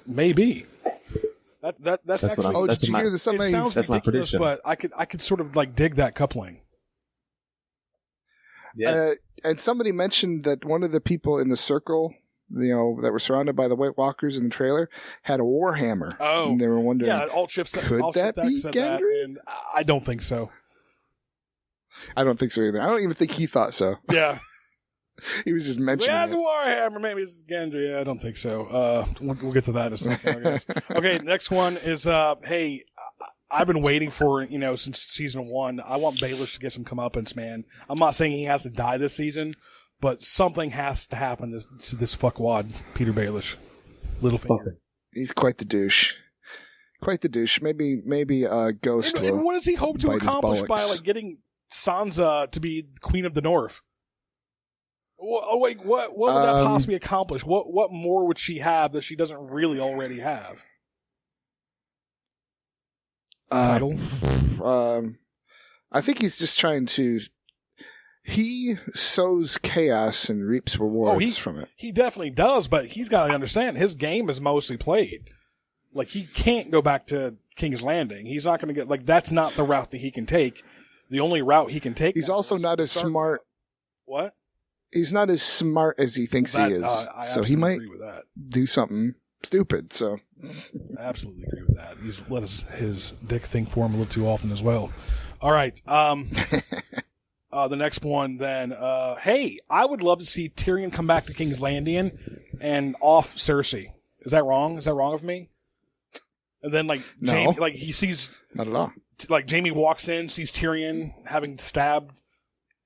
Maybe. That's actually. Did you hear this? It sounds ridiculous, but I could sort of like dig that coupling. Yeah. And somebody mentioned that one of the people in the circle, that were surrounded by the White Walkers in the trailer, had a warhammer. Oh, and they were wondering, could that be Gendry? And I don't think so. I don't think so either. I don't even think he thought so. Yeah. He was just mentioning it. He has a warhammer. Maybe it's Gendry. Yeah, I don't think so. We'll get to that in a second, I guess. Okay, next one is, hey, I've been waiting for, since season 1. I want Baelish to get some comeuppance, man. I'm not saying he has to die this season, but something has to happen to this fuckwad, Peter Baelish. Littlefinger. He's quite the douche. Maybe Ghost will. And what does he hope to accomplish by getting Sansa to be Queen of the North? What would that possibly accomplish? What more would she have that she doesn't really already have? title? I think he's just trying to. He sows chaos and reaps rewards from it. He definitely does, but he's got to understand his game is mostly played. Like, he can't go back to King's Landing. He's not going to get, that's not the route that he can take. The only route he can take. He's also not as smart. What? He's not as smart as he thinks he is. So he might agree with that. Do something stupid. So I absolutely agree with that. He's let his dick think for him a little too often as well. All right. The next one then. Hey, I would love to see Tyrion come back to King's Landing and off Cersei. Is that wrong? Is that wrong of me? And then, Jaime, he sees... Not at all. Jaime walks in, sees Tyrion having stabbed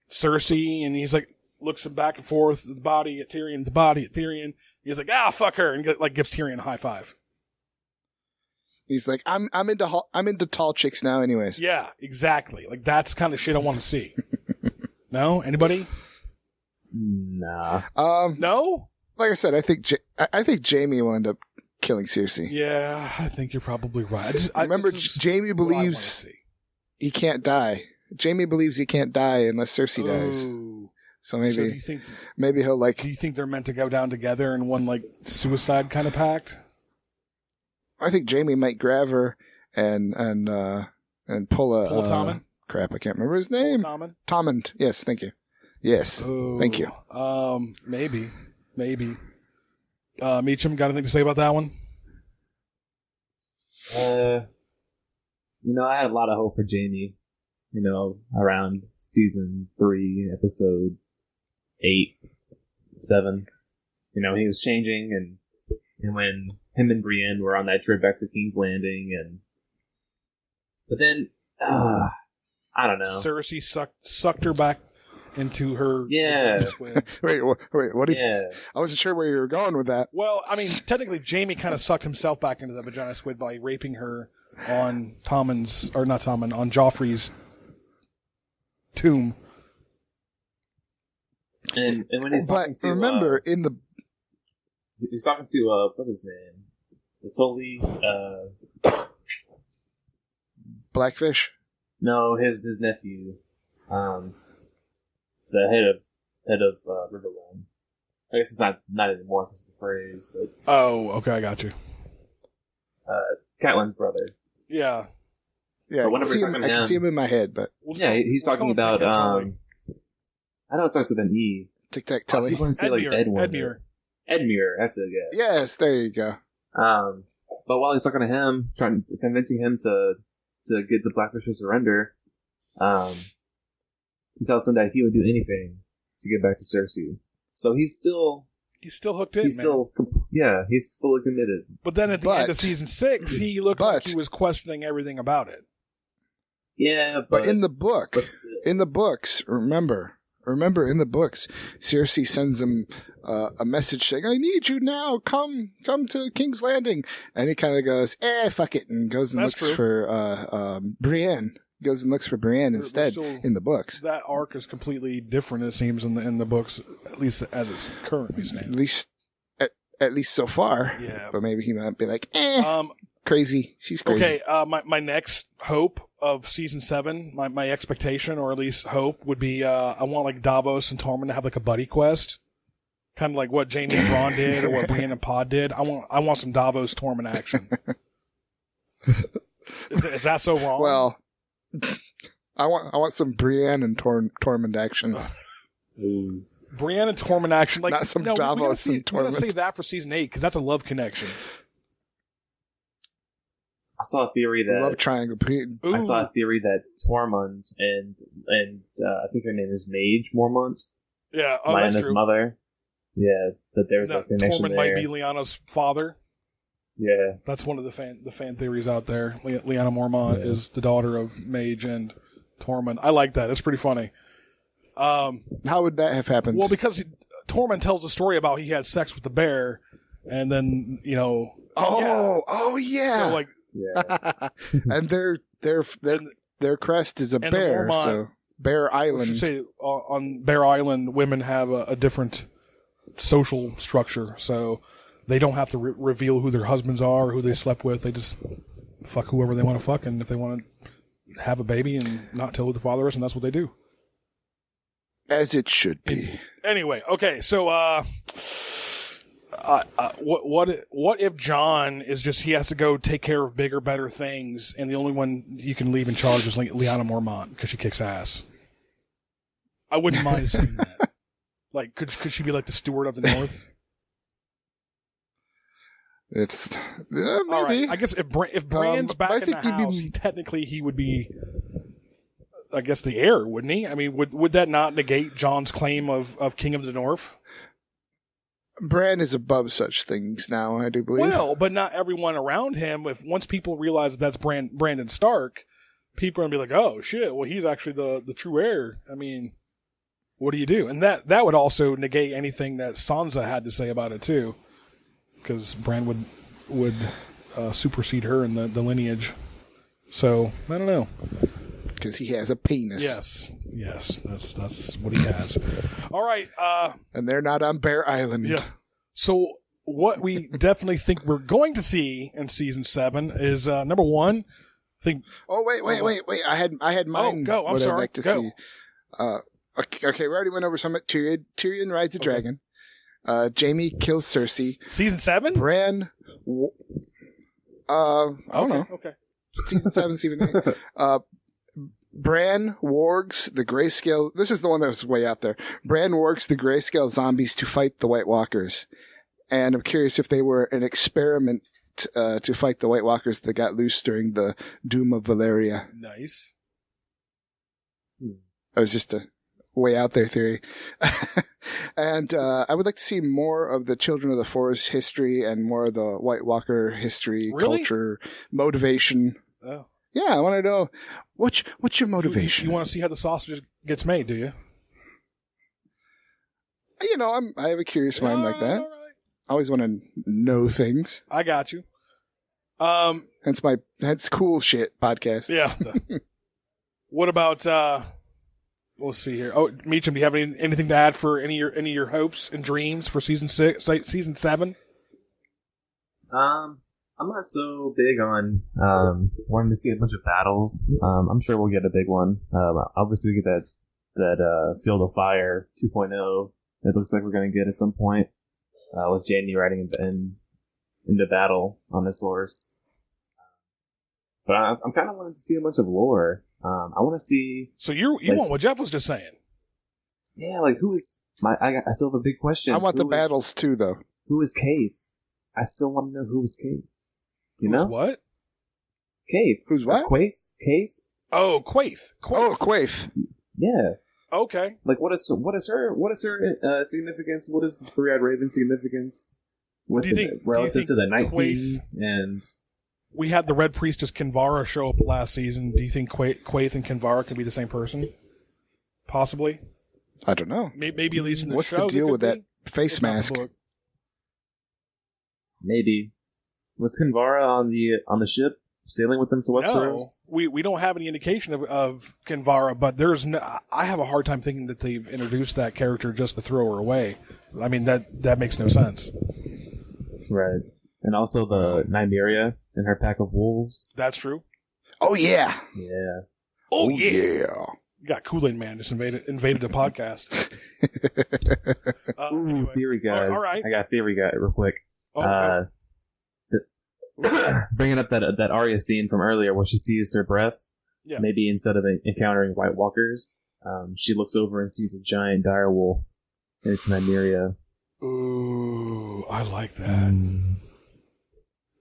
Cersei, and he's looks back and forth, the body at Tyrion, He's like, fuck her, and gives Tyrion a high five. He's like, I'm into tall chicks now, anyways. Yeah, exactly. That's the kind of shit I want to see. No, anybody? Nah. No. Like I said, I think Jaime will end up killing Cersei. Yeah, I think you're probably right. Remember, Jaime believes he can't die. Jaime believes he can't die unless Cersei dies. So maybe he'll Do you think they're meant to go down together in one suicide kind of pact? I think Jaime might grab her and pull a Tommen? Crap, I can't remember his name. Tormund. Yes, thank you. Yes, thank you. Maybe. Meacham, got anything to say about that one? I had a lot of hope for Jaime. Around season 3, episode 8, 7. He was changing, and when him and Brienne were on that trip back to King's Landing, but then I don't know. Cersei sucked her back into her. Yeah. Wait, what? I wasn't sure where you were going with that. Well, I mean, technically, Jaime kind of sucked himself back into the vagina squid by raping her on on Joffrey's tomb. And when he's talking to, remember he's talking to what's his name? Totally Blackfish. No, his nephew, the head of Riverrun. I guess it's not anymore because of the phrase, but okay, I got you. Catelyn's brother. Yeah. But whenever I can see him in my head, but he's talking about I know it starts with an E. Tic Tac Telly. People wouldn't say Edmure. Edmure, that's it. Yeah. Yes, there you go. But while he's talking to him, convincing him to get the Blackfish to surrender, he tells him that he would do anything to get back to Cersei. So he's still hooked in. He's fully committed. But then at the end of season 6, he looked like he was questioning everything about it. Yeah, but in the books, remember in the books, Cersei sends him a message saying, "I need you now. Come to King's Landing." And he kind of goes, fuck it, and goes and looks for Brienne. Goes and looks for Brienne instead in the books. That arc is completely different, it seems, in the books, at least as it's currently stands. At least so far. Yeah. But maybe he might be like, crazy. She's crazy. Okay, my next hope of season 7, my expectation, or at least hope, would be I want Davos and Tormund to have a buddy quest. Kind of like what Jaime and Bronn did, or what Brienne and Pod did. I want some Davos Tormund action. Is that so wrong? Well, I want some Brienne and Tormund action. Brienne and Tormund action, not some Davos and Tormund. We're gonna save that for season 8 because that's a love connection. I saw a theory that love triangle. I saw a theory that Tormund and I think her name is Mage Mormont. Yeah, Lyanna's mother. Yeah, that there's a connection Tormund there. might be Lyanna's father. Yeah, that's one of the fan theories out there. Lyanna Mormont is the daughter of Mage and Tormund. I like that. It's pretty funny. How would that have happened? Well, because Tormund tells a story about he had sex with the bear, and then Oh yeah. So and their crest is a bear. So Bear Island. I should say on Bear Island, women have a different social structure, so they don't have to reveal who their husbands are or who they slept with. They just fuck whoever they want to fuck, and if they want to have a baby and not tell who the father is, and that's what they do. As it should be. Anyway, okay, so what if Jon is just he has to go take care of bigger, better things, and the only one you can leave in charge is Lyanna Mormont because she kicks ass? I wouldn't mind seeing that. Like, could she be like the steward of the North? It's maybe. All right. I guess if Bran's back in the house, technically he would be, I guess, the heir, wouldn't he? I mean, would that not negate Jon's claim of King of the North? Bran is above such things now, I do believe. Well, but not everyone around him. If once people realize that's Brandon Stark, people are gonna be like, "Oh shit! Well, he's actually the true heir." I mean, what do you do? And that would also negate anything that Sansa had to say about it too, because Bran would supersede her in the lineage. So I don't know. Because he has a penis. Yes, that's what he has. All right. And they're not on Bear Island. Yeah. So what we definitely think we're going to see in season 7 is number one. Oh wait! I had mine. Oh, go. I'm what sorry. I'd like to go. see. Okay, we already went over some. Tyrion rides a dragon. Jaime kills Cersei. Season 7. Bran. I don't know. Okay. Season 7, season 8. Bran wargs the grayscale. This is the one that was way out there. Bran wargs the grayscale zombies to fight the White Walkers, and I'm curious if they were an experiment to fight the White Walkers that got loose during the Doom of Valyria. Nice. That was just a way out there theory. And I would like to see more of the Children of the Forest history and more of the White Walker history, culture, motivation. Oh. Yeah, I want to know what's your motivation. You want to see how the sausage gets made, do you? You know, I have a curious mind like that. All right. I always want to know things. I got you. Hence cool shit podcast. Yeah. What about? Let's see here. Oh, Meacham, do you have anything to add for any of your hopes and dreams for season 7? I'm not so big on wanting to see a bunch of battles. I'm sure we'll get a big one. Obviously, we get that Field of Fire 2.0. It looks like we're going to get at some point with Jaime riding into battle on his horse. But I'm kind of wanting to see a bunch of lore. I want to see. So you want what Jeff was just saying? Yeah, like who is I still have a big question. I want the battles too, though. Who is Cave? I still want to know who is Cave. You Who's know what? Cave. Who's what? Quaithe? Cave? Oh, Quaithe. Oh, Quaithe. Yeah. Okay. Like, what is her significance? What is the Three-Eyed Raven's significance? What do you think relative to the Night King? And we had the Red Priestess Kinvara show up last season. Do you think Quaithe and Kinvara could be the same person? Possibly. I don't know. Maybe at least in the What's show. What's the deal with that face mask? Maybe. Was Kinvara on the ship sailing with them to Westeros? No, we don't have any indication of Kinvara, but I have a hard time thinking that they've introduced that character just to throw her away. I mean, that makes no sense. Right. And also the Nymeria and her pack of wolves. That's true. Oh, yeah. Yeah. Oh, yeah. You got Kool-Aid Man just invaded the podcast. Anyway. Theory, guys. All right. I got a theory, guy, real quick. Bringing up that Arya scene from earlier where she sees her breath. Yeah. Maybe instead of encountering White Walkers, she looks over and sees a giant dire wolf, and it's Nymeria. Ooh, I like that.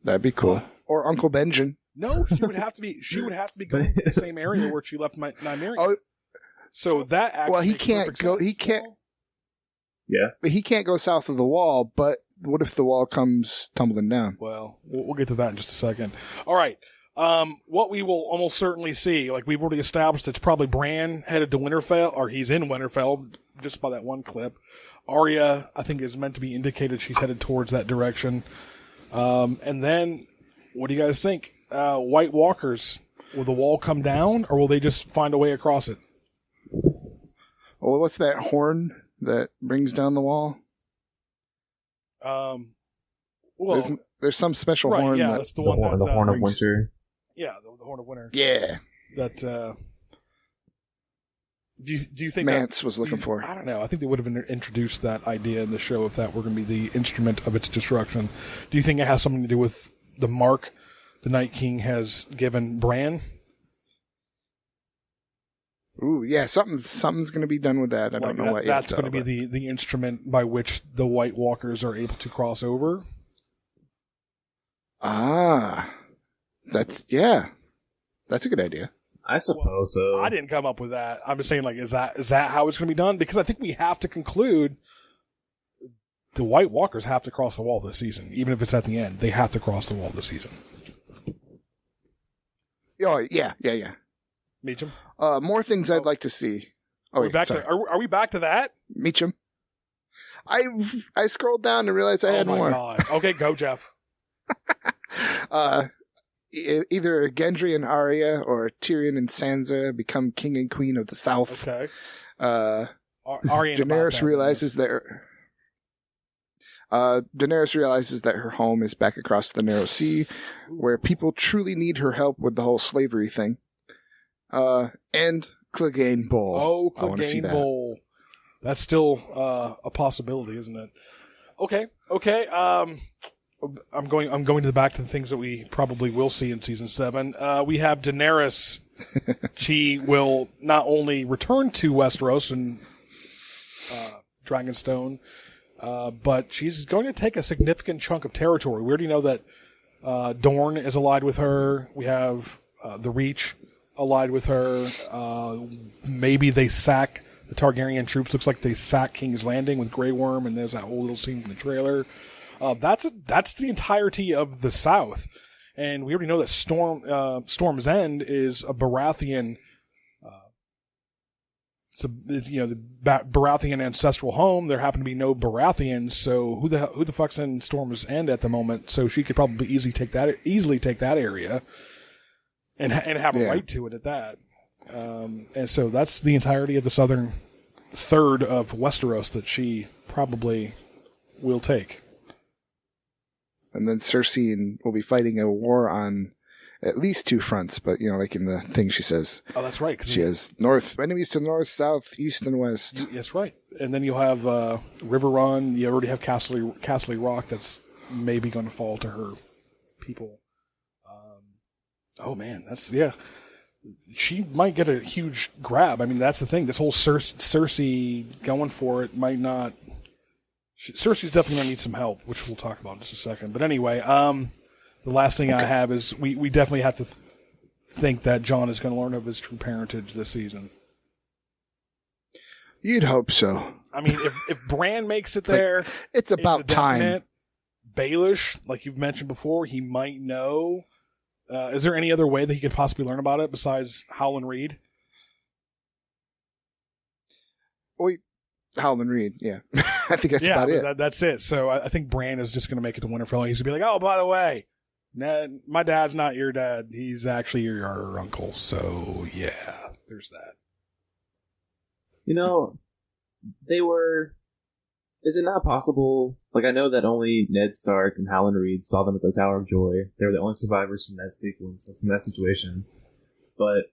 That'd be cool. Or Uncle Benjen. No, she would have to be going to the same area where she left Nymeria. Oh, so that actually he can't go. He can't. Yeah, but he can't go south of the wall. But what if the wall comes tumbling down? Well, we'll get to that in just a second. All right. What we will almost certainly see, like we've already established, it's probably Bran headed to Winterfell, or he's in Winterfell, just by that one clip. Arya, I think, is meant to be indicated she's headed towards that direction. And then, what do you guys think? White Walkers, will the wall come down, or will they just find a way across it? Well, what's that horn that brings down the wall? Well, there's some special horn. Yeah, that's the one. The horn of winter. Yeah, the Horn of Winter. Yeah. That. Do you think Mance was looking for? I don't know. I think they would have introduced that idea in the show if that were going to be the instrument of its destruction. Do you think it has something to do with the mark the Night King has given Bran? Ooh, yeah, something's going to be done with that. I don't know what yet. That's going to be the instrument by which the White Walkers are able to cross over. Ah, that's a good idea. I suppose so. I didn't come up with that. I'm just saying, like, is that how it's going to be done? Because I think we have to conclude the White Walkers have to cross the wall this season, even if it's at the end. They have to cross the wall this season. Oh yeah. Meacham? More things I'd like to see. Oh, are we back to that? Meacham. I scrolled down and realized I had more. Oh my god! Okay, go Jeff. Either Gendry and Arya or Tyrion and Sansa become king and queen of the South. Okay. Arya Daenerys realizes that her home is back across the narrow sea, where people truly need her help with the whole slavery thing. And Clegane Bowl. Oh, Clegane Bowl. That's still a possibility, isn't it? Okay. I'm going back to the things that we probably will see in season 7. We have Daenerys. She will not only return to Westeros and Dragonstone, but she's going to take a significant chunk of territory. We already know that Dorne is allied with her. We have the Reach allied with her. Maybe they sack the Targaryen troops. Looks like they sack King's Landing with Grey Worm, and there's that whole little scene in the trailer. That's the entirety of the South, and we already know that Storm's End is a Baratheon. The Baratheon ancestral home. There happen to be no Baratheons, so who the fuck's in Storm's End at the moment? So she could probably easily take that area, and have a right to it at that. And so that's the entirety of the southern third of Westeros that she probably will take. And then Cersei will be fighting a war on at least 2 fronts, but, like in the thing she says. Oh, that's right. She has enemies to the north, south, east, and west. That's right. And then you'll have River Run. You already have Castle Rock that's maybe going to fall to her people. Oh, man. She might get a huge grab. I mean, that's the thing. This whole Cersei going for it might not... Cersei's definitely going to need some help, which we'll talk about in just a second. But anyway, the last thing I have is we definitely have to think that Jon is going to learn of his true parentage this season. You'd hope so. I mean, if Bran makes it there, it's about time. Baelish, like you've mentioned before, he might know. Is there any other way that he could possibly learn about it besides Howland Reed? Howland Reed, yeah. I think that's about it. That's it. So I think Bran is just going to make it to Winterfell. And he's going to be like, oh, by the way, my dad's not your dad. He's actually your uncle. So, yeah, there's that. Is it not possible? Like, I know that only Ned Stark and Howland Reed saw them at the Tower of Joy. They were the only survivors from that sequence, from that situation. But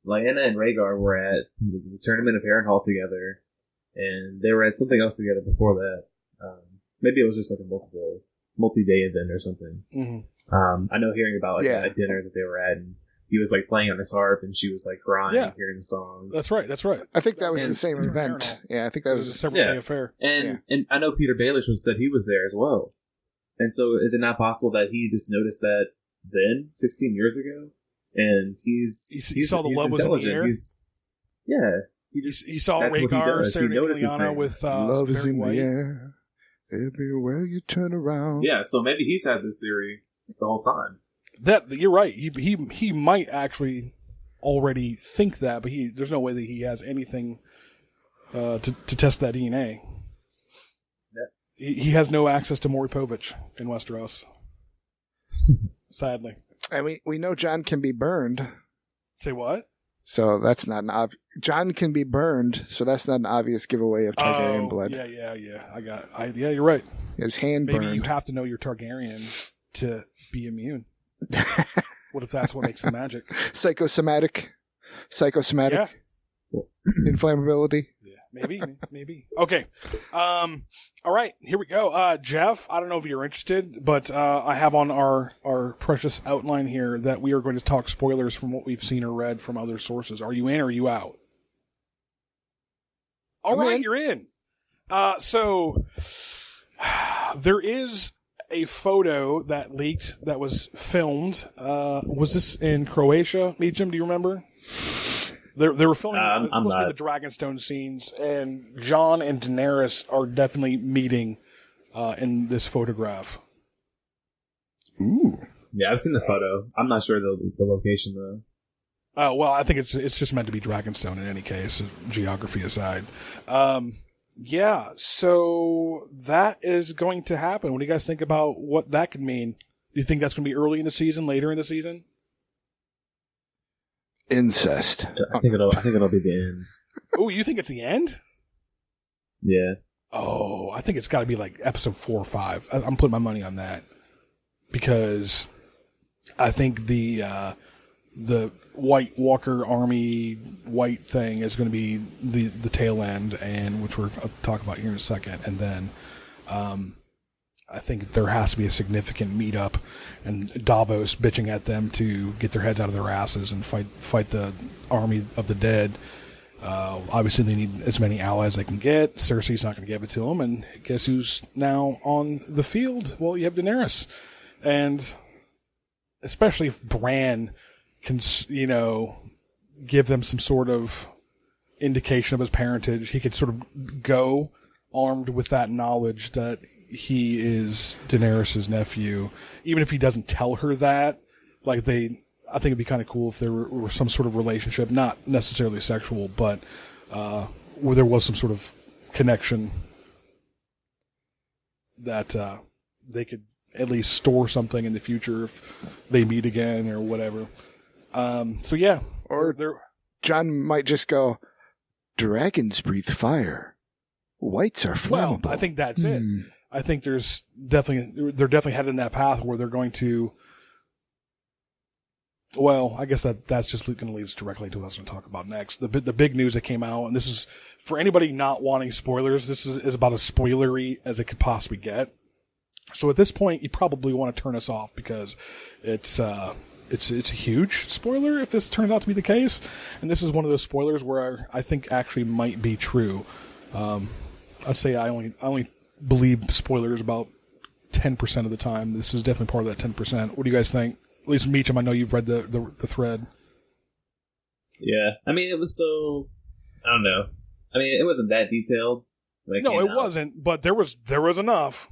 Lyanna and Rhaegar were at the Tournament of Harrenhal together. And they were at something else together before that. Maybe it was just like a multi-day event or something. Mm-hmm. I know hearing about a dinner that they were at, and he was playing on his harp, and she was crying, hearing the songs. That's right. I think that was the same event. Yeah, I think that was a separate day affair. And I know Peter Baelish said he was there as well. And so, is it not possible that he just noticed that then, 16 years ago, and he saw the love was in the air? He saw Rhaegar serenading Lyanna with love is in the air everywhere you turn around. Yeah, so maybe he's had this theory the whole time. You're right. He might actually already think that, but there's no way that he has anything to test that DNA. Yeah. He has no access to Maury Povich in Westeros. Sadly. And we know Jon can be burned. Say what? So that's not an Jon can be burned, so that's not an obvious giveaway of Targaryen blood. Yeah. You're right. His hand burned. Maybe you have to know you're Targaryen to be immune. What if that's what makes the magic? Psychosomatic Yeah. inflammability. Yeah, maybe. Okay. All right, here we go. Jeff, I don't know if you're interested, but I have on our precious outline here that we are going to talk spoilers from what we've seen or read from other sources. Are you in or are you out? All right, you're in. So there is a photo that leaked that was filmed. Was this in Croatia? Meacham, do you remember? They were filming. It's supposed to be the Dragonstone scenes, and Jon and Daenerys are definitely meeting in this photograph. Ooh. Yeah, I've seen the photo. I'm not sure the location though. Well, I think it's just meant to be Dragonstone in any case, geography aside. Yeah, so that is going to happen. What do you guys think about what that could mean? Do you think that's going to be early in the season, later in the season? Incest. I think it'll be the end. Oh, you think it's the end? Yeah. Oh, I think it's got to be like episode 4 or 5. I'm putting my money on that because I think the White Walker Army White thing is going to be the tail end, and which we're going to talk about here in a second. And then I think there has to be a significant meetup, and Davos bitching at them to get their heads out of their asses and fight the army of the dead. Obviously, they need as many allies they can get. Cersei's not going to give it to them, and guess who's now on the field? Well, you have Daenerys, and especially if Bran can, give them some sort of indication of his parentage, he could sort of go armed with that knowledge that he is Daenerys' nephew, even if he doesn't tell her that. I think it'd be kind of cool if there were some sort of relationship, not necessarily sexual, but where there was some sort of connection that they could at least store something in the future if they meet again or whatever. So yeah, or Jon might just go, "Dragons breathe fire. Whites are flammable." Well, I think that's it. I think they're definitely headed in that path where they're going to. Well, I guess that's just going to lead us directly to what I was going to talk about next. The big news that came out, and this is for anybody not wanting spoilers. This is about as spoilery as it could possibly get. So at this point, you probably want to turn us off because it's a huge spoiler if this turns out to be the case. And this is one of those spoilers where I think actually might be true. I'd say I only believe spoilers about 10% of the time. This is definitely part of that 10%. What do you guys think? At least Meacham, I know you've read the thread. Yeah, I mean, it was so, I don't know. I mean, it wasn't that detailed. No, it wasn't, but there was enough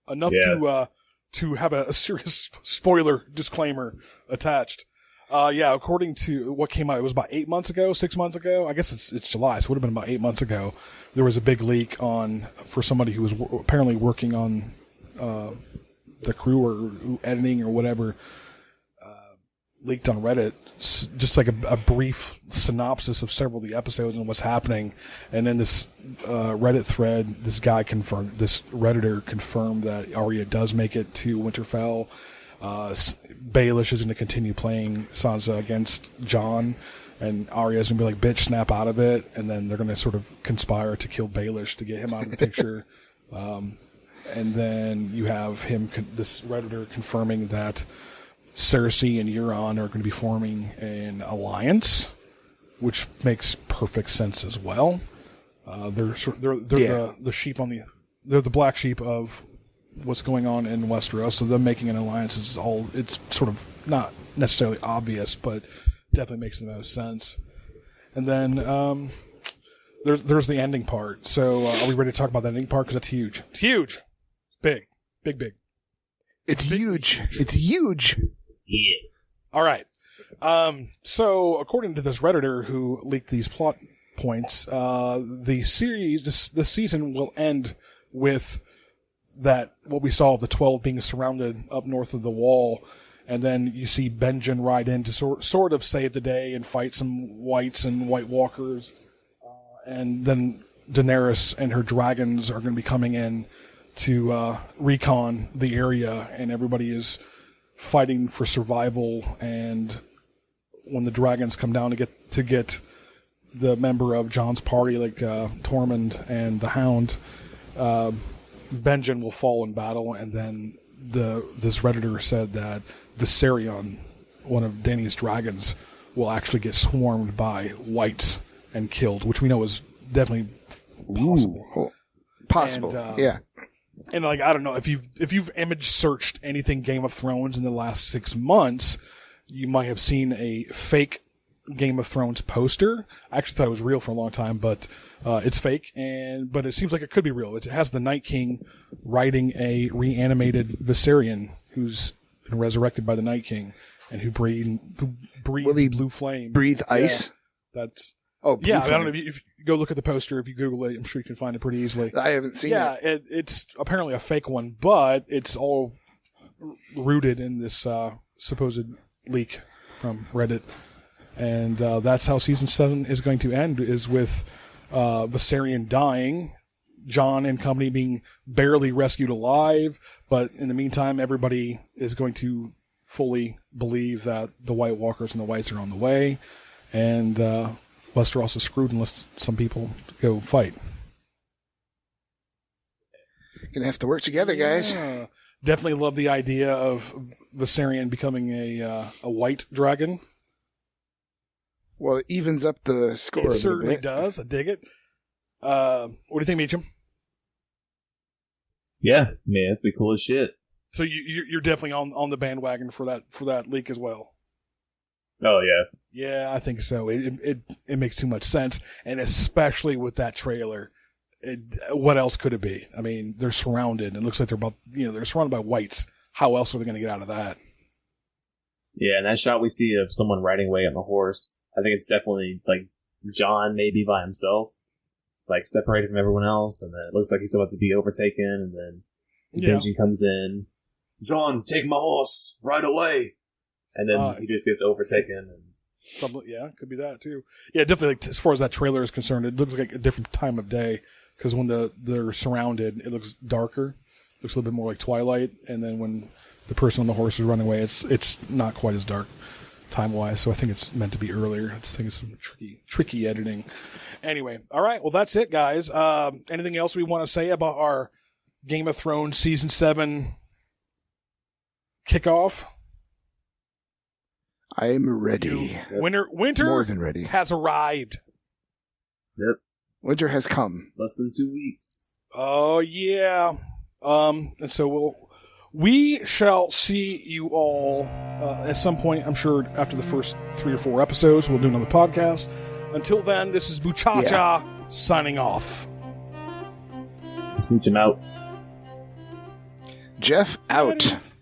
to have a serious spoiler disclaimer attached. According to what came out, it was about 6 months ago. I guess it's July, so it would have been about 8 months ago. There was a big leak for somebody who was apparently working on the crew or editing or whatever. Leaked on Reddit, just like a brief synopsis of several of the episodes and what's happening. And then this Reddit thread, this Redditor confirmed that Arya does make it to Winterfell. Baelish is going to continue playing Sansa against Jon, and Arya's going to be like, "Bitch, snap out of it." And then they're going to sort of conspire to kill Baelish to get him out of the picture. And then you have this Redditor confirming that Cersei and Euron are going to be forming an alliance, which makes perfect sense as well. They're the sheep they're the black sheep of what's going on in Westeros. So them making an alliance it's sort of not necessarily obvious, but definitely makes the most sense. And then there's the ending part. So are we ready to talk about that ending part? Because that's huge. It's huge, big. It's huge. It's huge. Yeah. All right. So according to this Redditor who leaked these plot points, the series, this season will end with what we saw of the 12 being surrounded up north of the wall, and then you see Benjen ride in to sort of save the day and fight some whites and White Walkers, and then Daenerys and her dragons are going to be coming in to recon the area, and everybody is fighting for survival, and when the dragons come down to get the member of Jon's party, like Tormund and the Hound, Benjen will fall in battle, and then this Redditor said that Viserion, one of Dany's dragons, will actually get swarmed by wights and killed, which we know is definitely possible. Ooh, possible, and, yeah. And like, I don't know, if you've image searched anything Game of Thrones in the last 6 months, you might have seen a fake Game of Thrones poster. I actually thought it was real for a long time, but it's fake. But it seems like it could be real. It has the Night King riding a reanimated Viserion who's been resurrected by the Night King and who breathes blue flame. Breathe ice. Yeah, that's. Oh, yeah. I don't know if you go look at the poster. If you Google it, I'm sure you can find it pretty easily. I haven't seen it. Yeah, it's apparently a fake one, but it's all rooted in this supposed leak from Reddit. And that's how season 7 is going to end, is with Viserion dying, Jon and company being barely rescued alive, but in the meantime, everybody is going to fully believe that the White Walkers and the Whites are on the way, and Westeros is screwed unless some people go fight. Gonna have to work together, guys. Definitely love the idea of Viserion becoming a white dragon. Well, it evens up the score. It certainly does. I dig it. What do you think, Meacham? Yeah, man, it'd be cool as shit. So you're definitely on the bandwagon for that leak as well. Oh yeah. Yeah, I think so. It makes too much sense, and especially with that trailer. What else could it be? I mean, they're surrounded. It looks like they're surrounded by wights. How else are they going to get out of that? Yeah, and that shot we see of someone riding away on a horse, I think it's definitely like Jon maybe by himself, like separated from everyone else, and then it looks like he's about to be overtaken, and then Benjen comes in. Jon, take my horse right away, and then he just gets overtaken. And could be that too. Yeah, definitely. Like, as far as that trailer is concerned, it looks like a different time of day because when they're surrounded, it looks darker. It looks a little bit more like twilight, and then when the person on the horse is running away, it's not quite as dark time-wise, so I think it's meant to be earlier. I just think it's some tricky editing. Anyway, all right, well, that's it, guys. Anything else we want to say about our Game of Thrones Season 7 kickoff? I'm ready. Winter More than ready. Has arrived. Yep. Winter has come. Less than 2 weeks. Oh, yeah. And so we shall see you all at some point, I'm sure, after the first 3 or 4 episodes. We'll do another podcast. Until then, this is Buchacha signing off. Smooch him out. Jeff out.